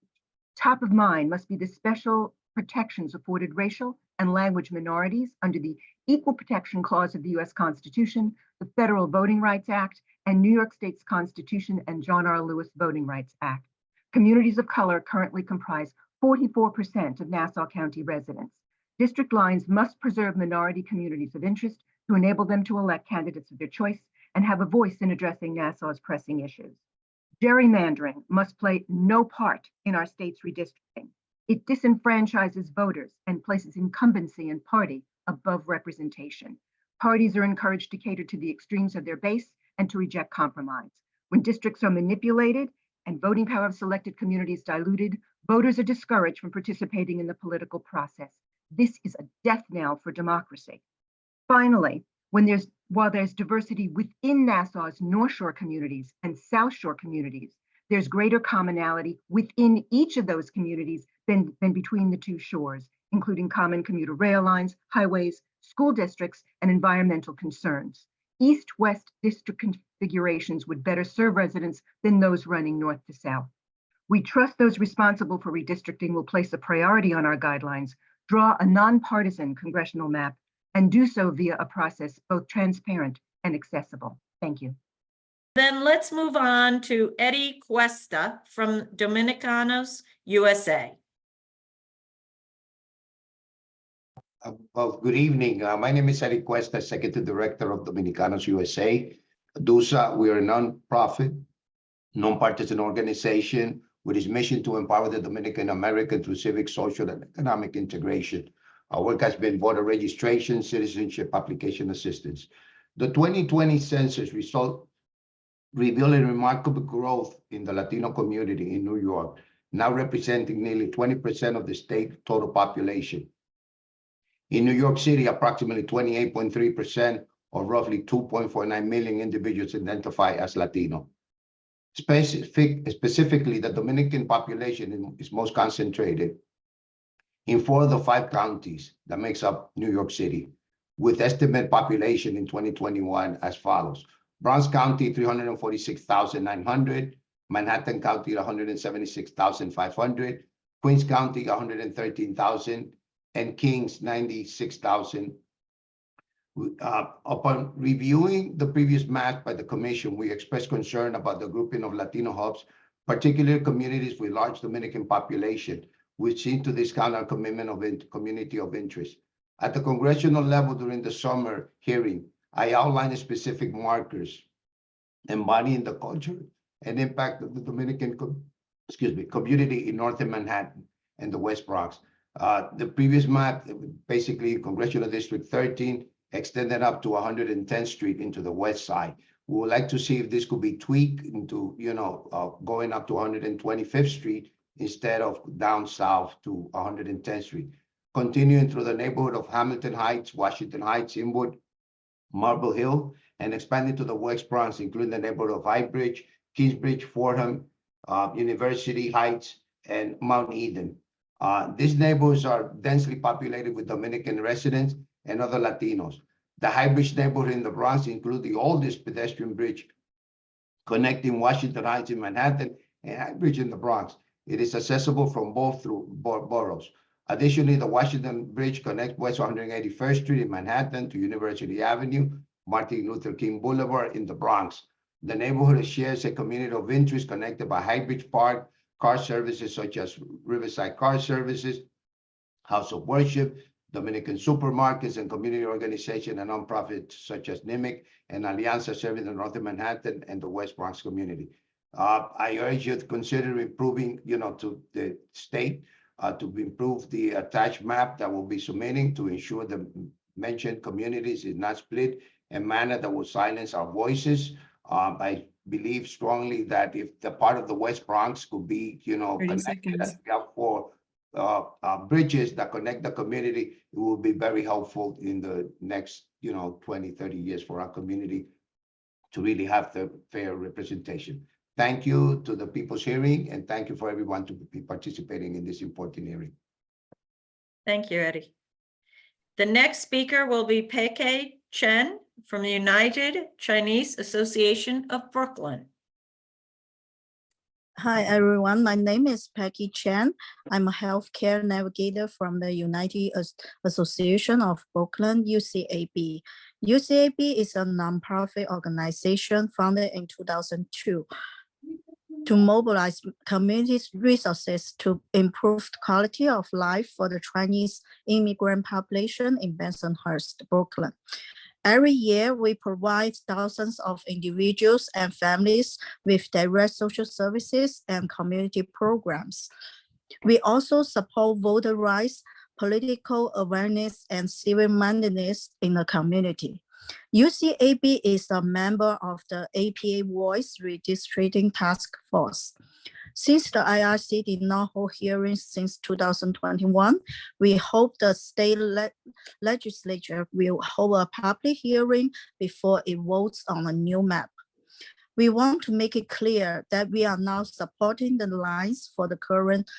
Top of mind must be the special protections afforded racial and language minorities under the Equal Protection Clause of the U.S. Constitution, the Federal Voting Rights Act, and New York State's Constitution and John R. Lewis Voting Rights Act. Communities of color currently comprise 44% of Nassau County residents. District lines must preserve minority communities of interest to enable them to elect candidates of their choice and have a voice in addressing Nassau's pressing issues. Gerrymandering must play no part in our state's redistricting. It disenfranchises voters and places incumbency and party above representation. Parties are encouraged to cater to the extremes of their base and to reject compromise. When districts are manipulated and voting power of selected communities diluted, voters are discouraged from participating in the political process. This is a death knell for democracy. Finally, while there's diversity within Nassau's North Shore communities and South Shore communities, there's greater commonality within each of those communities than between the two shores, including common commuter rail lines, highways, school districts, and environmental concerns. East-west district configurations would better serve residents than those running north to south. We trust those responsible for redistricting will place a priority on our guidelines, draw a nonpartisan congressional map, and do so via a process both transparent and accessible. Thank you. Then let's move on to Eddie Cuesta from Dominicanos, USA. Well, good evening. My name is Eric Cuesta, Executive Director of Dominicanos USA. DUSA, we are a non-profit, non-partisan organization with its mission to empower the Dominican American through civic, social, and economic integration. Our work has been voter registration, citizenship application assistance. The 2020 census result revealed a remarkable growth in the Latino community in New York, now representing nearly 20% of the state total population. In New York City, approximately 28.3%, or roughly 2.49 million individuals identify as Latino. Specifically, the Dominican population is most concentrated in 4 of the 5 counties that makes up New York City, with estimated population in 2021 as follows. Bronx County, 346,900, Manhattan County, 176,500, Queens County, 113,000, and Kings, 96,000. Upon reviewing the previous map by the commission, we expressed concern about the grouping of Latino hubs, particularly communities with large Dominican population, which seem to discount our commitment of community of interest. At the congressional level during the summer hearing, I outlined specific markers embodying the culture and impact of the Dominican community in Northern Manhattan and the West Bronx. The previous map, basically Congressional District 13, extended up to 110th Street into the west side. We would like to see if this could be tweaked into, going up to 125th Street instead of down south to 110th Street. Continuing through the neighborhood of Hamilton Heights, Washington Heights, Inwood, Marble Hill, and expanding to the West Bronx, including the neighborhood of Highbridge, Kingsbridge, Fordham, University Heights, and Mount Eden. These neighborhoods are densely populated with Dominican residents and other Latinos. The Highbridge neighborhood in the Bronx includes the oldest pedestrian bridge connecting Washington Heights in Manhattan and Highbridge in the Bronx. It is accessible from both through boroughs. Additionally, the Washington Bridge connects West 181st Street in Manhattan to University Avenue, Martin Luther King Boulevard in the Bronx. The neighborhood shares a community of interest connected by Highbridge Park, car services such as Riverside Car Services, House of Worship, Dominican supermarkets, and community organizations and nonprofits such as NIMIC and Alianza serving the Northern Manhattan and the West Bronx community. I urge you to consider improving, to the state to improve the attached map that we'll be submitting to ensure the mentioned communities is not split in a manner that will silence our voices. I believe strongly that if the part of the West Bronx could be, connected as we have for bridges that connect the community, it will be very helpful in the next, 20, 30 years for our community to really have the fair representation. Thank you to the people's hearing, and thank you for everyone to be participating in this important hearing. Thank you, Eddie. The next speaker will be Pei Chen from the United Chinese Association of Brooklyn. Hi, everyone. My name is Peggy Chen. I'm a healthcare navigator from the United Association of Brooklyn, UCAB. UCAB is a nonprofit organization founded in 2002 to mobilize community resources to improve the quality of life for the Chinese immigrant population in Bensonhurst, Brooklyn. Every year, we provide thousands of individuals and families with direct social services and community programs. We also support voter rights, political awareness, and civil-mindedness in the community. UCAB is a member of the APA Voice Redistricting Task Force. Since the IRC did not hold hearings since 2021, we hope the state legislature will hold a public hearing before it votes on a new map. We want to make it clear that we are now supporting the lines for the current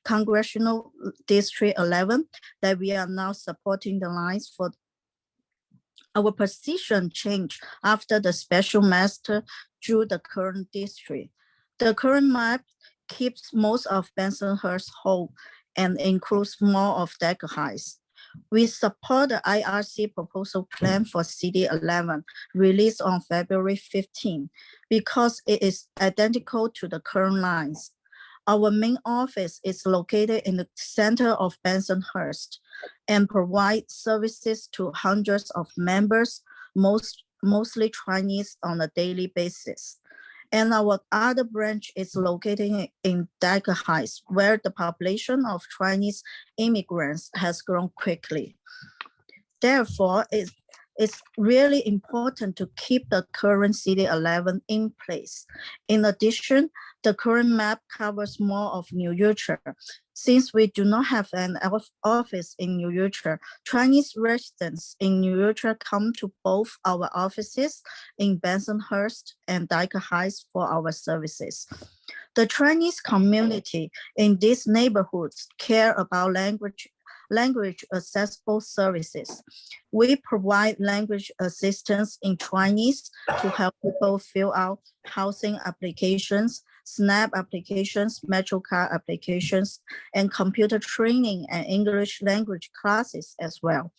Congressional District 11, that we are now supporting the lines for our position changed after the special master drew the current district. The current map keeps most of Bensonhurst whole and includes more of Decker Heights. We support the IRC proposal plan for CD11 released on February 15 because it is identical to the current lines. Our main office is located in the center of Bensonhurst and provides services to hundreds of members, mostly Chinese, on a daily basis. And our other branch is located in Decker Heights, where the population of Chinese immigrants has grown quickly. Therefore, it's really important to keep the current CD11 in place. In addition, the current map covers more of New Yorkshire. Since we do not have an office in New Yorkshire, Chinese residents in New Yorkshire come to both our offices in Bensonhurst and Decker Heights for our services. The Chinese community in these neighborhoods care about language language accessible services. We provide language assistance in Chinese to help people fill out housing applications, SNAP applications, MetroCard applications, and computer training and English language classes as well.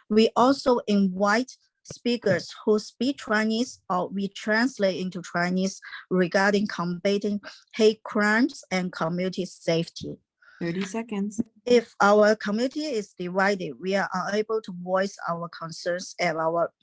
We also invite speakers who speak Chinese or we translate into Chinese regarding combating hate crimes and community safety. 30 seconds. If our community is divided, we are unable to voice our concerns and our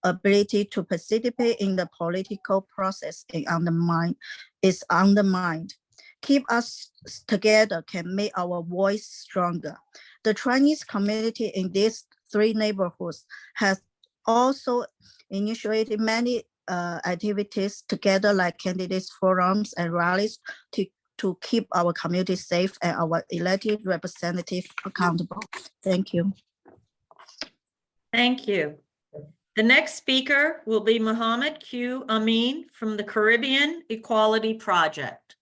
ability to participate in the political process is undermined. Keep us together can make our voice stronger. The Chinese community in these 3 neighborhoods has also initiated many activities together, like candidates forums and rallies to keep our community safe and our elected representatives accountable. Thank you. Thank you. The next speaker will be Mohammed Q. Amin from the Caribbean Equality Project.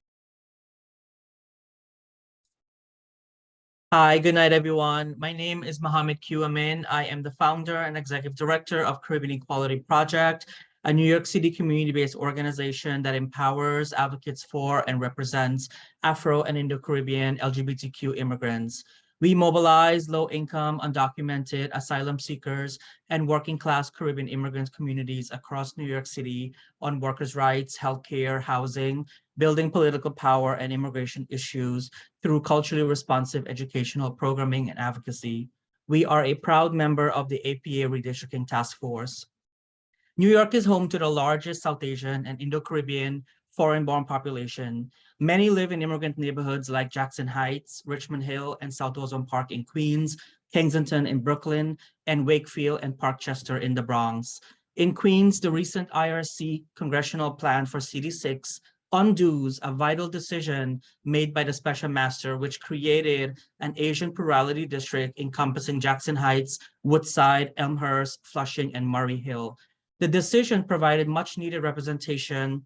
Hi, good night, everyone. My name is Mohammed Q. Amin. I am the founder and executive director of Caribbean Equality Project, a New York City community-based organization that empowers, advocates for, and represents Afro and Indo-Caribbean LGBTQ immigrants. We mobilize low-income, undocumented asylum seekers and working-class Caribbean immigrant communities across New York City on workers' rights, healthcare, housing, building political power, and immigration issues through culturally responsive educational programming and advocacy. We are a proud member of the APA Redistricting Task Force. New York is home to the largest South Asian and Indo-Caribbean foreign-born population. Many live in immigrant neighborhoods like Jackson Heights, Richmond Hill, and South Ozone Park in Queens, Kensington in Brooklyn, and Wakefield and Parkchester in the Bronx. In Queens, the recent IRC congressional plan for CD6 undoes a vital decision made by the special master, which created an Asian plurality district encompassing Jackson Heights, Woodside, Elmhurst, Flushing, and Murray Hill. The decision provided much needed representation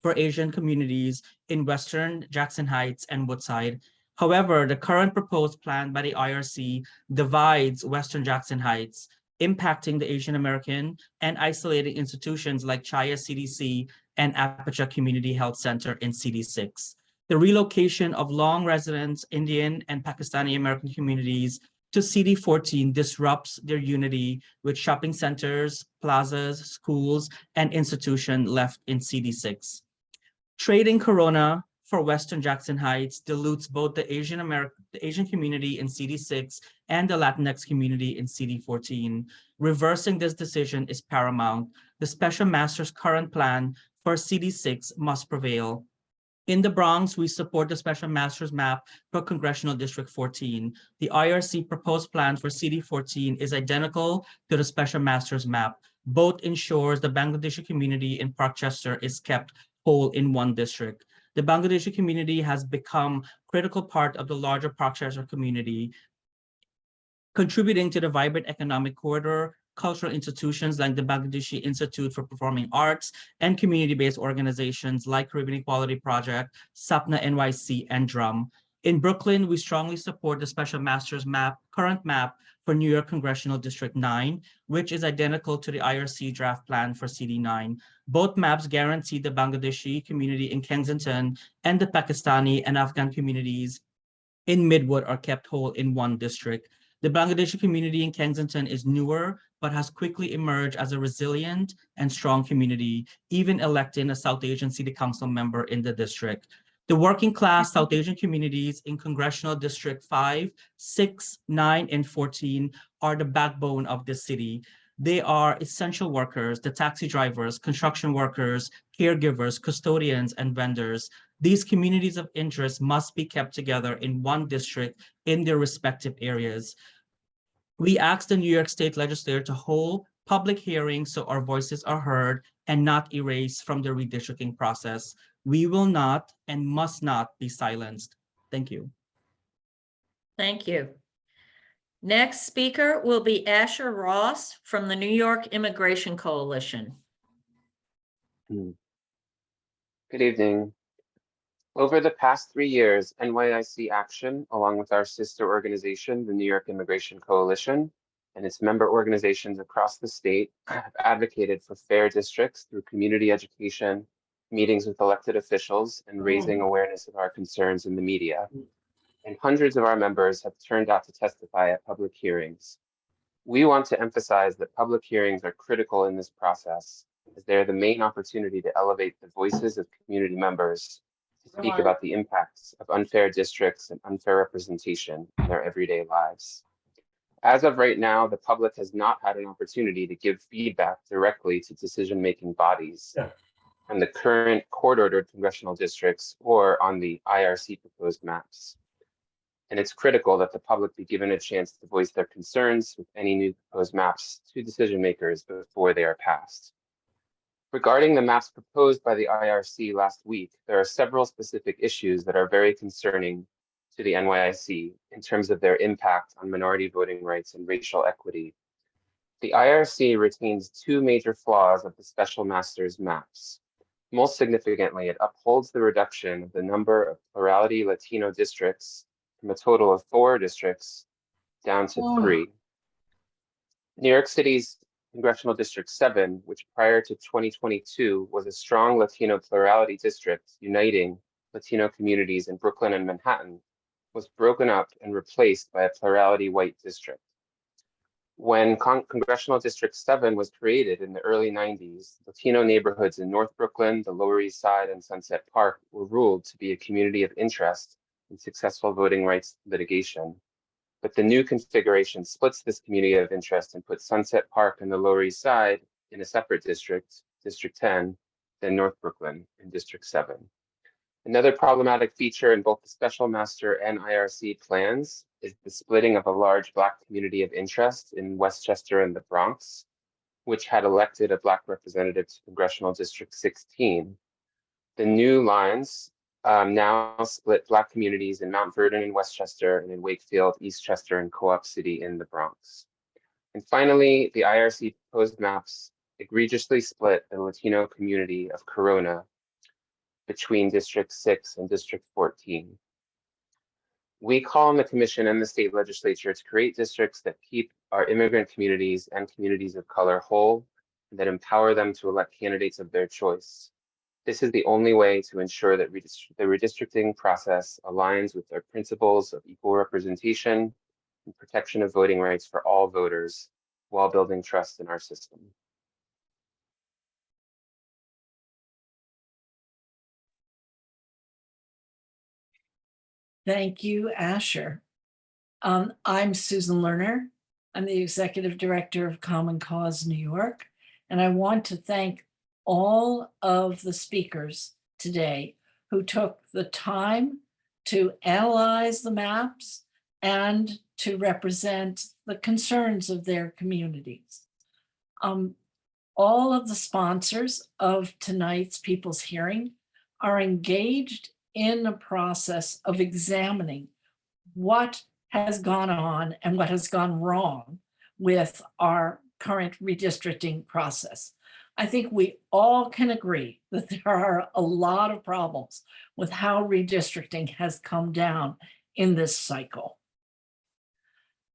for Asian communities in Western Jackson Heights and Woodside. However, the current proposed plan by the IRC divides Western Jackson Heights, impacting the Asian American and isolating institutions like Chaya CDC and Apache Community Health Center in CD6. The relocation of long residents, Indian and Pakistani American communities to CD14 disrupts their unity with shopping centers, plazas, schools, and institutions left in CD6. Trading Corona for Western Jackson Heights dilutes both the Asian community in CD6 and the Latinx community in CD14. Reversing this decision is paramount. The special master's current plan for CD6 must prevail. In the Bronx, we support the special master's map for Congressional District 14. The IRC proposed plan for CD14 is identical to the special master's map. Both ensures the Bangladeshi community in Parkchester is kept whole in one district. The Bangladeshi community has become a critical part of the larger Parkchester community, contributing to the vibrant economic corridor, cultural institutions like the Bangladeshi Institute for Performing Arts, and community-based organizations like Caribbean Equality Project, SAPNA NYC, and DRUM. In Brooklyn, we strongly support the special master's current map for New York Congressional District 9, which is identical to the IRC draft plan for CD9. Both maps guarantee the Bangladeshi community in Kensington and the Pakistani and Afghan communities in Midwood are kept whole in one district. The Bangladeshi community in Kensington is newer, but has quickly emerged as a resilient and strong community, even electing a South Asian City Council member in the district. The working class South Asian communities in Congressional District 5, 6, 9, and 14 are the backbone of this city. They are essential workers, the taxi drivers, construction workers, caregivers, custodians, and vendors. These communities of interest must be kept together in one district in their respective areas. We ask the New York State Legislature to hold public hearings so our voices are heard and not erased from the redistricting process. We will not and must not be silenced. Thank you. Thank you. Next speaker will be Asher Ross from the New York Immigration Coalition. Good evening. Over the past 3 years, NYIC Action, along with our sister organization, the New York Immigration Coalition, and its member organizations across the state have advocated for fair districts through community education, meetings with elected officials, and raising awareness of our concerns in the media. And hundreds of our members have turned out to testify at public hearings. We want to emphasize that public hearings are critical in this process, as they are the main opportunity to elevate the voices of community members to speak about the impacts of unfair districts and unfair representation in their everyday lives. As of right now, the public has not had an opportunity to give feedback directly to decision-making bodies on the current court-ordered congressional districts or on the IRC proposed maps. And it's critical that the public be given a chance to voice their concerns with any new proposed maps to decision makers before they are passed. Regarding the maps proposed by the IRC last week, there are several specific issues that are very concerning to the NYIC in terms of their impact on minority voting rights and racial equity. The IRC retains two major flaws of the special master's maps. Most significantly, it upholds the reduction of the number of plurality Latino districts from a total of 4 districts down to 3. New York City's Congressional District 7, which prior to 2022 was a strong Latino plurality district uniting Latino communities in Brooklyn and Manhattan, was broken up and replaced by a plurality white district. When Congressional District 7 was created in the early 90s, Latino neighborhoods in North Brooklyn, the Lower East Side, and Sunset Park were ruled to be a community of interest in successful voting rights litigation. But the new configuration splits this community of interest and puts Sunset Park and the Lower East Side in a separate district, District 10, than North Brooklyn in District 7. Another problematic feature in both the Special Master and IRC plans is the splitting of a large Black community of interest in Westchester and the Bronx, which had elected a Black representative to Congressional District 16. The new lines now split Black communities in Mount Vernon and Westchester, and in Wakefield, Eastchester, and Co-op City in the Bronx. And finally, the IRC proposed maps egregiously split the Latino community of Corona between District 6 and District 14. We call on the Commission and the state legislature to create districts that keep our immigrant communities and communities of color whole, and that empower them to elect candidates of their choice. This is the only way to ensure that the redistricting process aligns with our principles of equal representation and protection of voting rights for all voters while building trust in our system. Thank you, Asher. I'm Susan Lerner. I'm the Executive Director of Common Cause New York, and I want to thank all of the speakers today who took the time to analyze the maps and to represent the concerns of their communities. All of the sponsors of tonight's People's Hearing are engaged in a process of examining what has gone on and what has gone wrong with our current redistricting process. I think we all can agree that there are a lot of problems with how redistricting has come down in this cycle.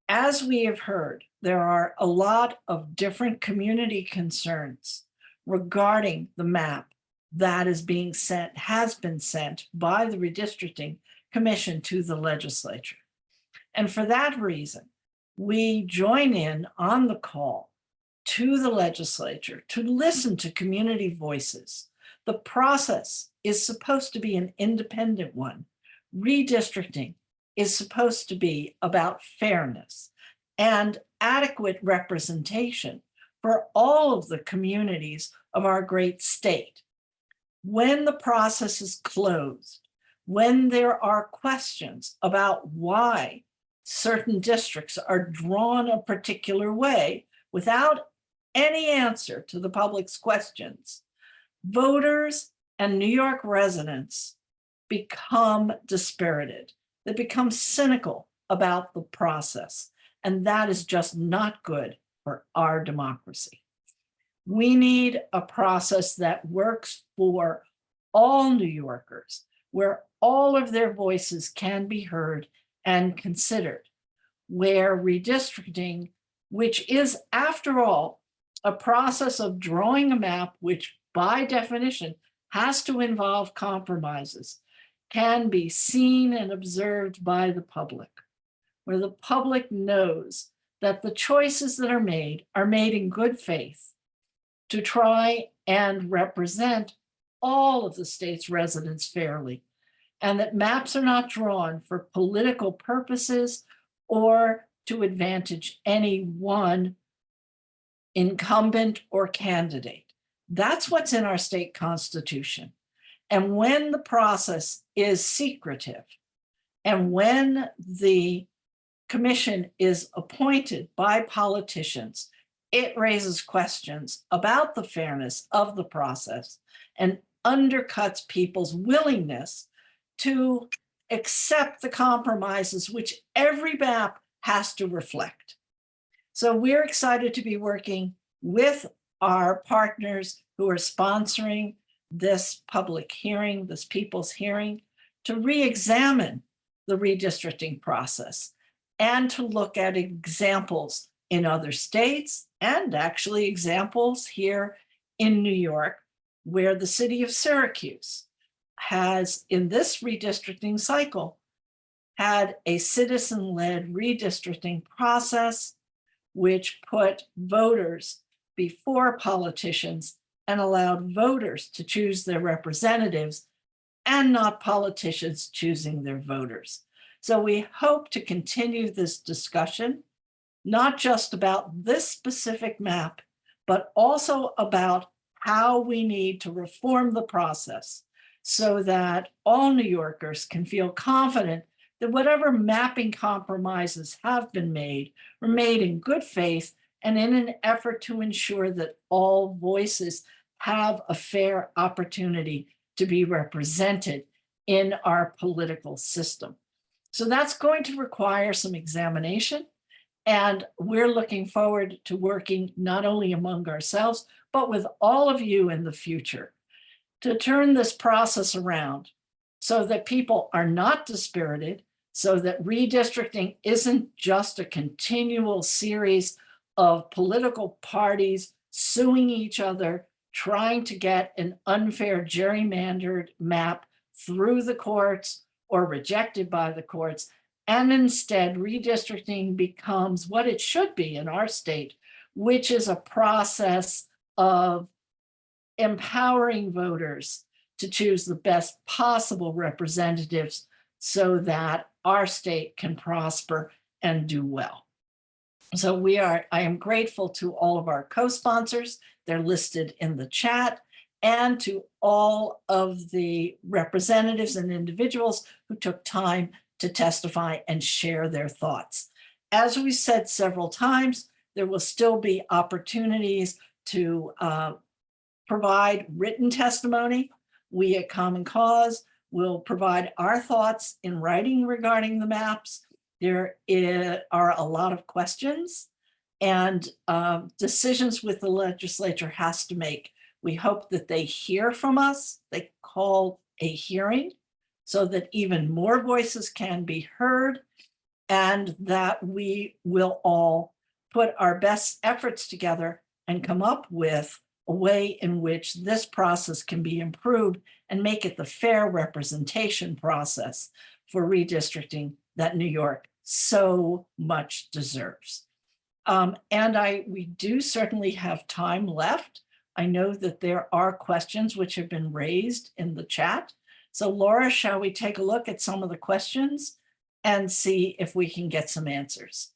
As we have heard, there are a lot of different community concerns regarding the map that is being sent, has been sent by the Redistricting Commission to the legislature. And for that reason, we join in on the call to the legislature to listen to community voices. The process is supposed to be an independent one. Redistricting is supposed to be about fairness and adequate representation for all of the communities of our great state. When the process is closed, when there are questions about why certain districts are drawn a particular way without any answer to the public's questions, voters and New York residents become dispirited. They become cynical about the process, and that is just not good for our democracy. We need a process that works for all New Yorkers, where all of their voices can be heard and considered, where redistricting, which is, after all, a process of drawing a map, which by definition has to involve compromises, can be seen and observed by the public, where the public knows that the choices that are made in good faith to try and represent all of the state's residents fairly, and that maps are not drawn for political purposes or to advantage any one incumbent or candidate. That's what's in our state constitution. And when the process is secretive, and when the commission is appointed by politicians, it raises questions about the fairness of the process and undercuts people's willingness to accept the compromises which every map has to reflect. So we're excited to be working with our partners who are sponsoring this public hearing, this people's hearing, to re-examine the redistricting process and to look at examples in other states and actually examples here in New York, where the city of Syracuse has, in this redistricting cycle, had a citizen-led redistricting process which put voters before politicians and allowed voters to choose their representatives and not politicians choosing their voters. So we hope to continue this discussion, not just about this specific map, but also about how we need to reform the process so that all New Yorkers can feel confident that whatever mapping compromises have been made were made in good faith and in an effort to ensure that all voices have a fair opportunity to be represented in our political system. So that's going to require some examination, and we're looking forward to working not only among ourselves, but with all of you in the future to turn this process around so that people are not dispirited, so that redistricting isn't just a continual series of political parties suing each other, trying to get an unfair gerrymandered map through the courts or rejected by the courts. And instead, redistricting becomes what it should be in our state, which is a process of empowering voters to choose the best possible representatives so that our state can prosper and do well. So I am grateful to all of our co-sponsors. They're listed in the chat, and to all of the representatives and individuals who took time to testify and share their thoughts. As we said several times, there will still be opportunities to provide written testimony. We at Common Cause will provide our thoughts in writing regarding the maps. There are a lot of questions and decisions with the legislature has to make. We hope that they hear from us. They call a hearing so that even more voices can be heard, and that we will all put our best efforts together and come up with a way in which this process can be improved and make it the fair representation process for redistricting that New York so much deserves. We do certainly have time left. I know that there are questions which have been raised in the chat. So Laura, shall we take a look at some of the questions and see if we can get some answers?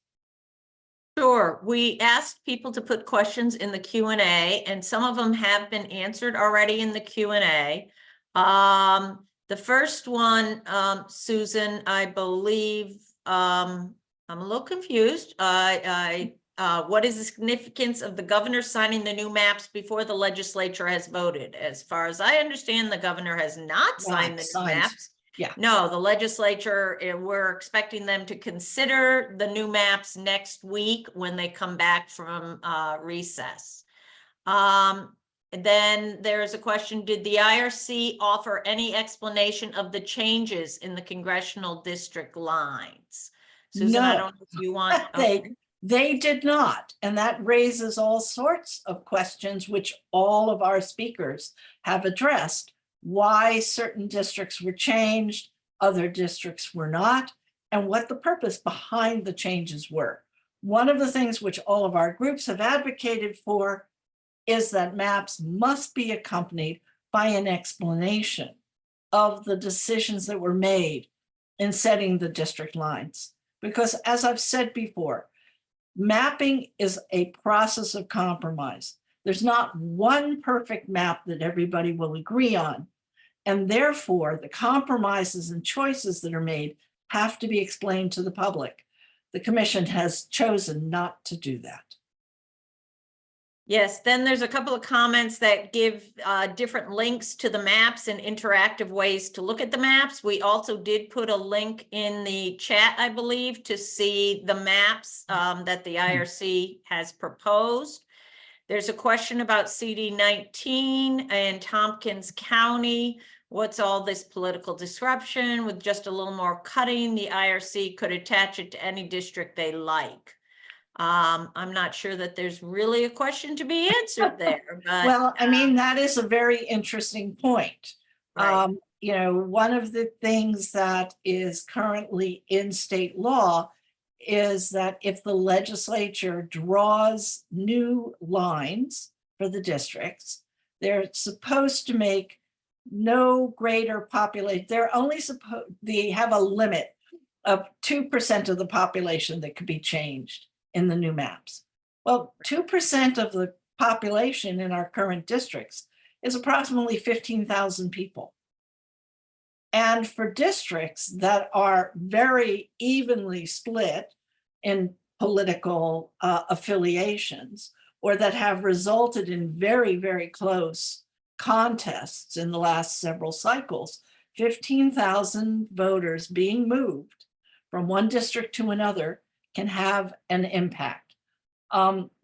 Sure. We asked people to put questions in the Q&A, and some of them have been answered already in the Q&A. The first one, Susan, I believe, I'm a little confused. What is the significance of the governor signing the new maps before the legislature has voted? As far as I understand, the governor has not signed the new maps. Yeah. No, the legislature, we're expecting them to consider the new maps next week when they come back from recess. Then there's a question, did the IRC offer any explanation of the changes in the congressional district lines? Susan, I No. don't know if you want. They did not, and that raises all sorts of questions, which all of our speakers have addressed. Why certain districts were changed, other districts were not, and what the purpose behind the changes were. One of the things which all of our groups have advocated for is that maps must be accompanied by an explanation of the decisions that were made in setting the district lines. Because as I've said before, mapping is a process of compromise. There's not one perfect map that everybody will agree on. And therefore, the compromises and choices that are made have to be explained to the public. The commission has chosen not to do that. Yes, then there's a couple of comments that give different links to the maps and interactive ways to look at the maps. We also did put a link in the chat, I believe, to see the maps that the IRC has proposed. There's a question about CD 19 and Tompkins County. What's all this political disruption? With just a little more cutting, the IRC could attach it to any district they like. I'm not sure that there's really a question to be answered there, but. Well, I mean, that is a very interesting point. Right. You know, one of the things that is currently in state law is that if the legislature draws new lines for the districts, they're supposed to make no greater population. They're only supposed, they have a limit of 2% of the population that could be changed in the new maps. Well, 2% of the population in our current districts is approximately 15,000 people. And for districts that are very evenly split in political affiliations, or that have resulted in very, very close contests in the last several cycles, 15,000 voters being moved from one district to another can have an impact.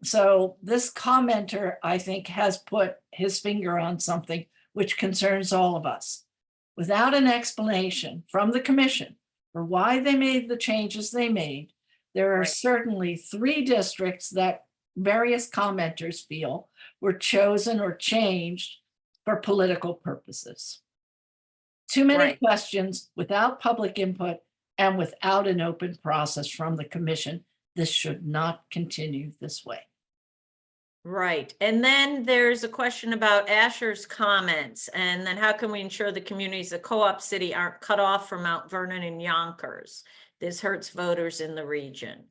So this commenter, I think, has put his finger on something which concerns all of us. Without an explanation from the commission for why they made the changes they made, there are certainly 3 districts that various commenters feel were chosen or changed for political purposes. Too many questions without public input and without an open process from the commission. This should not continue this way. Right. And then there's a question about Asher's comments, and then how can we ensure the communities of Co-op City aren't cut off from Mount Vernon and Yonkers? This hurts voters in the region.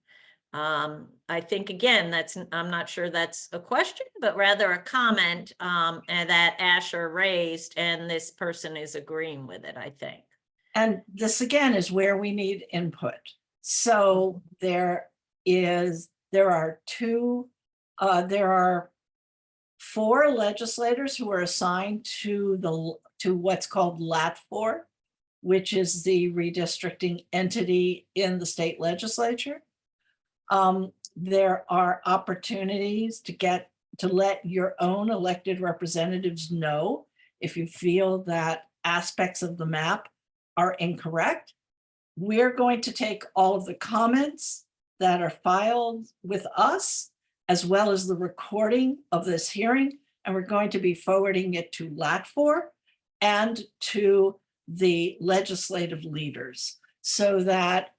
I think, again, I'm not sure that's a question, but rather a comment and that Asher raised, and this person is agreeing with it, I think. And this, again, is where we need input. So there are 4 legislators who are assigned to what's called LAT4, which is the redistricting entity in the state legislature. There are opportunities to let your own elected representatives know if you feel that aspects of the map are incorrect. We're going to take all of the comments that are filed with us, as well as the recording of this hearing, and we're going to be forwarding it to LAT4 and to the legislative leaders, so that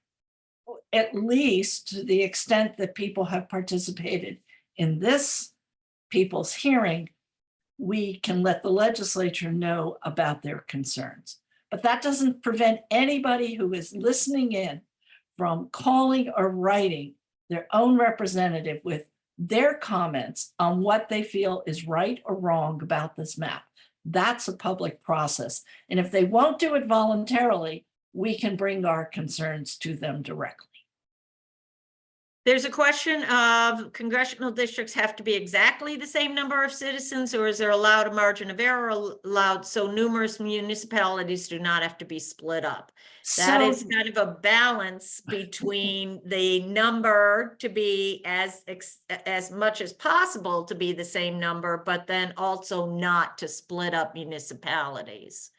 at least to the extent that people have participated in this people's hearing, we can let the legislature know about their concerns. But that doesn't prevent anybody who is listening in from calling or writing their own representative with their comments on what they feel is right or wrong about this map. That's a public process. And if they won't do it voluntarily, we can bring our concerns to them directly. There's a question of congressional districts have to be exactly the same number of citizens, or is there allowed a margin of error allowed so numerous municipalities do not have to be split up? That So is kind of a balance between the number to be as much as possible to be the same number, but then also not to split up municipalities.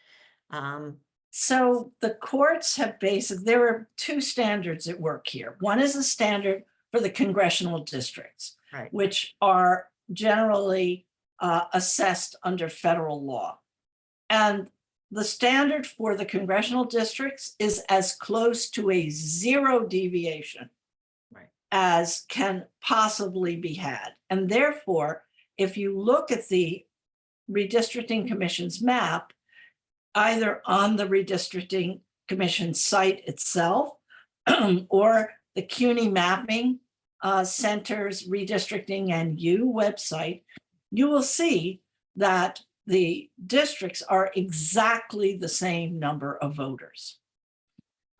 So the courts have there are two standards at work here. One is a standard for the congressional districts, Right. which are generally assessed under federal law. And the standard for the congressional districts is as close to a zero deviation Right. as can possibly be had. And therefore, if you look at the Redistricting Commission's map, either on the Redistricting Commission site itself or the CUNY Mapping Center's Redistricting and You website, you will see that the districts are exactly the same number of voters.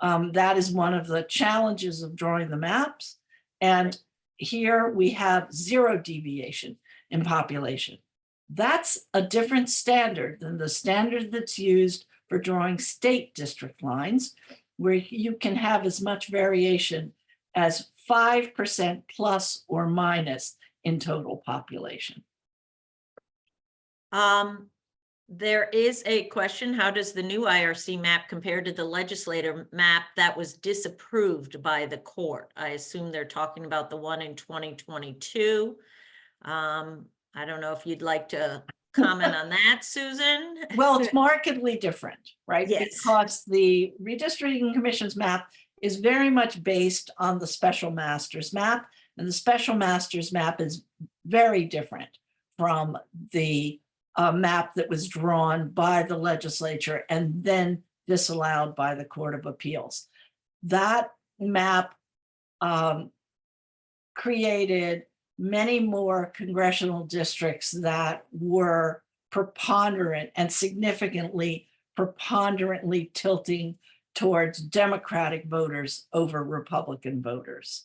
That is one of the challenges of drawing the maps. And here we have zero deviation in population. That's a different standard than the standard that's used for drawing state district lines, where you can have as much variation as 5% plus or minus in total population. There is a question, how does the new IRC map compare to the legislative map that was disapproved by the court? I assume they're talking about the one in 2022. I don't know if you'd like to comment on that, Susan? Well, it's markedly different, right? Yes. Because the Redistricting Commission's map is very much based on the Special Masters map, and the Special Masters map is very different from the map that was drawn by the legislature and then disallowed by the Court of Appeals. That map created many more congressional districts that were preponderant and significantly preponderantly tilting towards Democratic voters over Republican voters.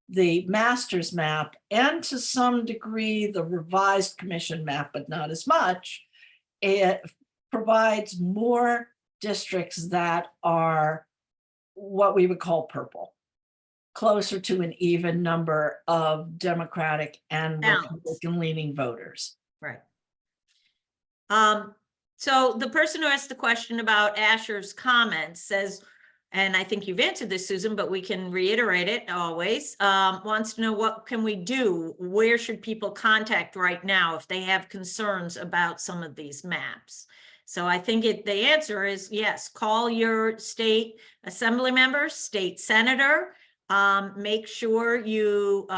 The Masters map, and to some degree the revised commission map, but not as much, it provides more districts that are what we would call purple, closer to an even number of Democratic and Republican leaning voters. Right. So the person who asked the question about Asher's comments says, and I think you've answered this, Susan, but we can reiterate it always, wants to know what can we do? Where should people contact right now if they have concerns about some of these maps? So I think the answer is yes, call your state assembly member, state senator, make sure you,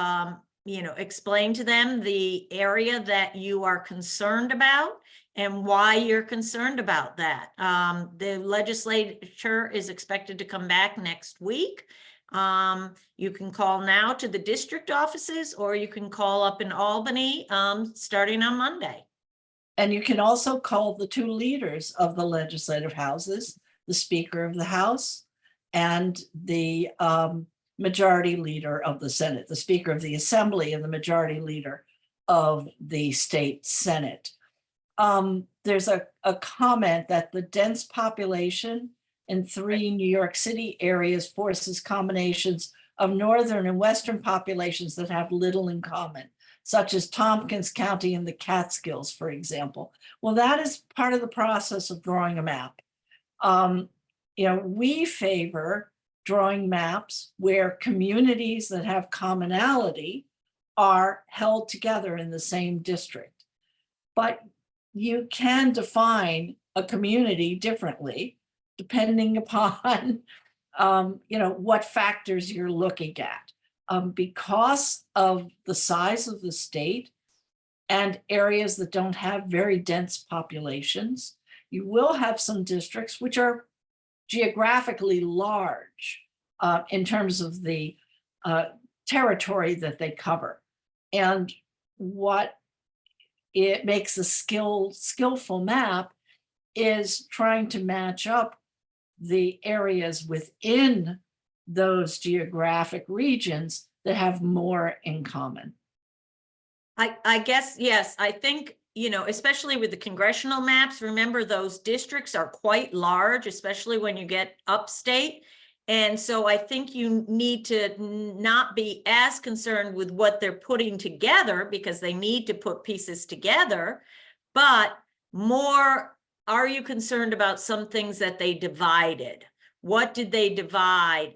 explain to them the area that you are concerned about and why you're concerned about that. The legislature is expected to come back next week. You can call now to the district offices, or you can call up in Albany starting on Monday. And you can also call the two leaders of the legislative houses, the Speaker of the House and the majority leader of the Senate, the Speaker of the Assembly and the majority leader of the state Senate. There's a comment that the dense population in 3 New York City areas forces combinations of northern and western populations that have little in common, such as Tompkins County and the Catskills, for example. Well, that is part of the process of drawing a map. We favor drawing maps where communities that have commonality are held together in the same district. But you can define a community differently depending upon what factors you're looking at. Because of the size of the state and areas that don't have very dense populations, you will have some districts which are geographically large in terms of the territory that they cover. And what it makes a skillful map is trying to match up the areas within those geographic regions that have more in common. I guess, yes, I think, especially with the congressional maps, remember those districts are quite large, especially when you get upstate. And so I think you need to not be as concerned with what they're putting together, because they need to put pieces together, but more, are you concerned about some things that they divided? What did they divide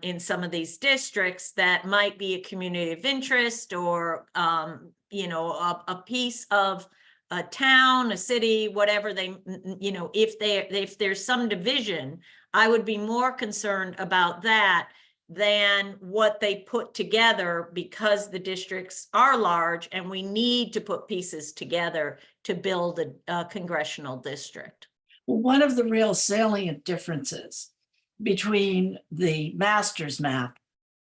in some of these districts that might be a community of interest, or a piece of a town, a city, whatever they, if there's some division, I would be more concerned about that than what they put together, because the districts are large and we need to put pieces together to build a congressional district. Well, one of the real salient differences between the master's map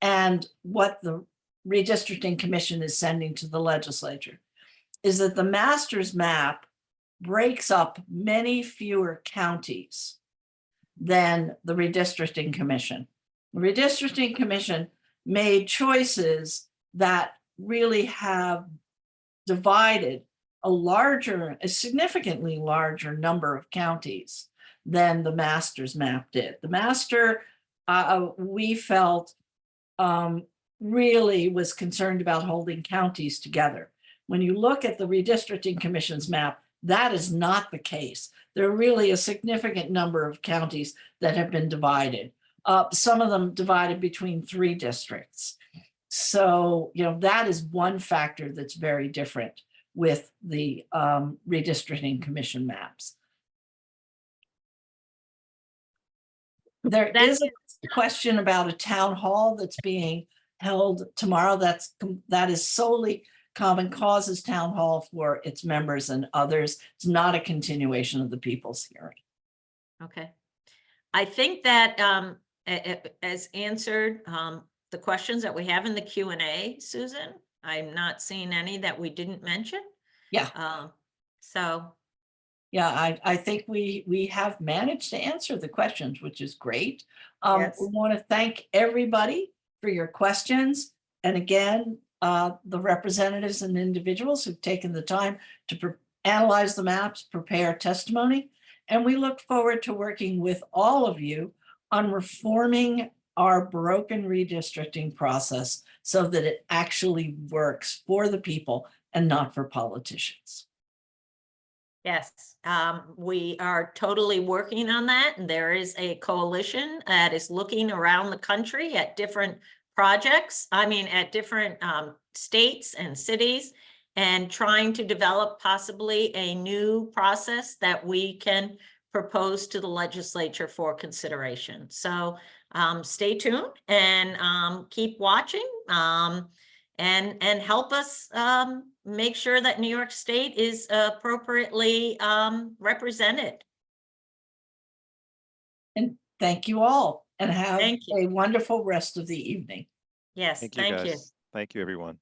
and what the Redistricting Commission is sending to the legislature is that the master's map breaks up many fewer counties than the Redistricting Commission. The Redistricting Commission made choices that really have divided a significantly larger number of counties than the master's map did. The master, we felt, really was concerned about holding counties together. When you look at the Redistricting Commission's map, that is not the case. There are really a significant number of counties that have been divided. Some of them divided between 3 districts. So, that is one factor that's very different with the Redistricting Commission maps. There is a question about a town hall that's being held tomorrow. That is solely Common Cause's town hall for its members and others. It's not a continuation of the people's hearing. Okay. I think that has answered the questions that we have in the Q&A, Susan. I'm not seeing any that we didn't mention. Yeah. Yeah, I think we have managed to answer the questions, which is great. Yes. We want to thank everybody for your questions. And again, the representatives and individuals who've taken the time to analyze the maps, prepare testimony. And we look forward to working with all of you on reforming our broken redistricting process so that it actually works for the people and not for politicians. Yes, we are totally working on that. And there is a coalition that is looking around the country at different projects, at different states and cities, and trying to develop possibly a new process that we can propose to the legislature for consideration. So stay tuned and keep watching and help us make sure that New York State is appropriately represented. And thank you all, and have Thank you. a wonderful rest of the evening. Yes, Thank you, guys. Thank you, everyone.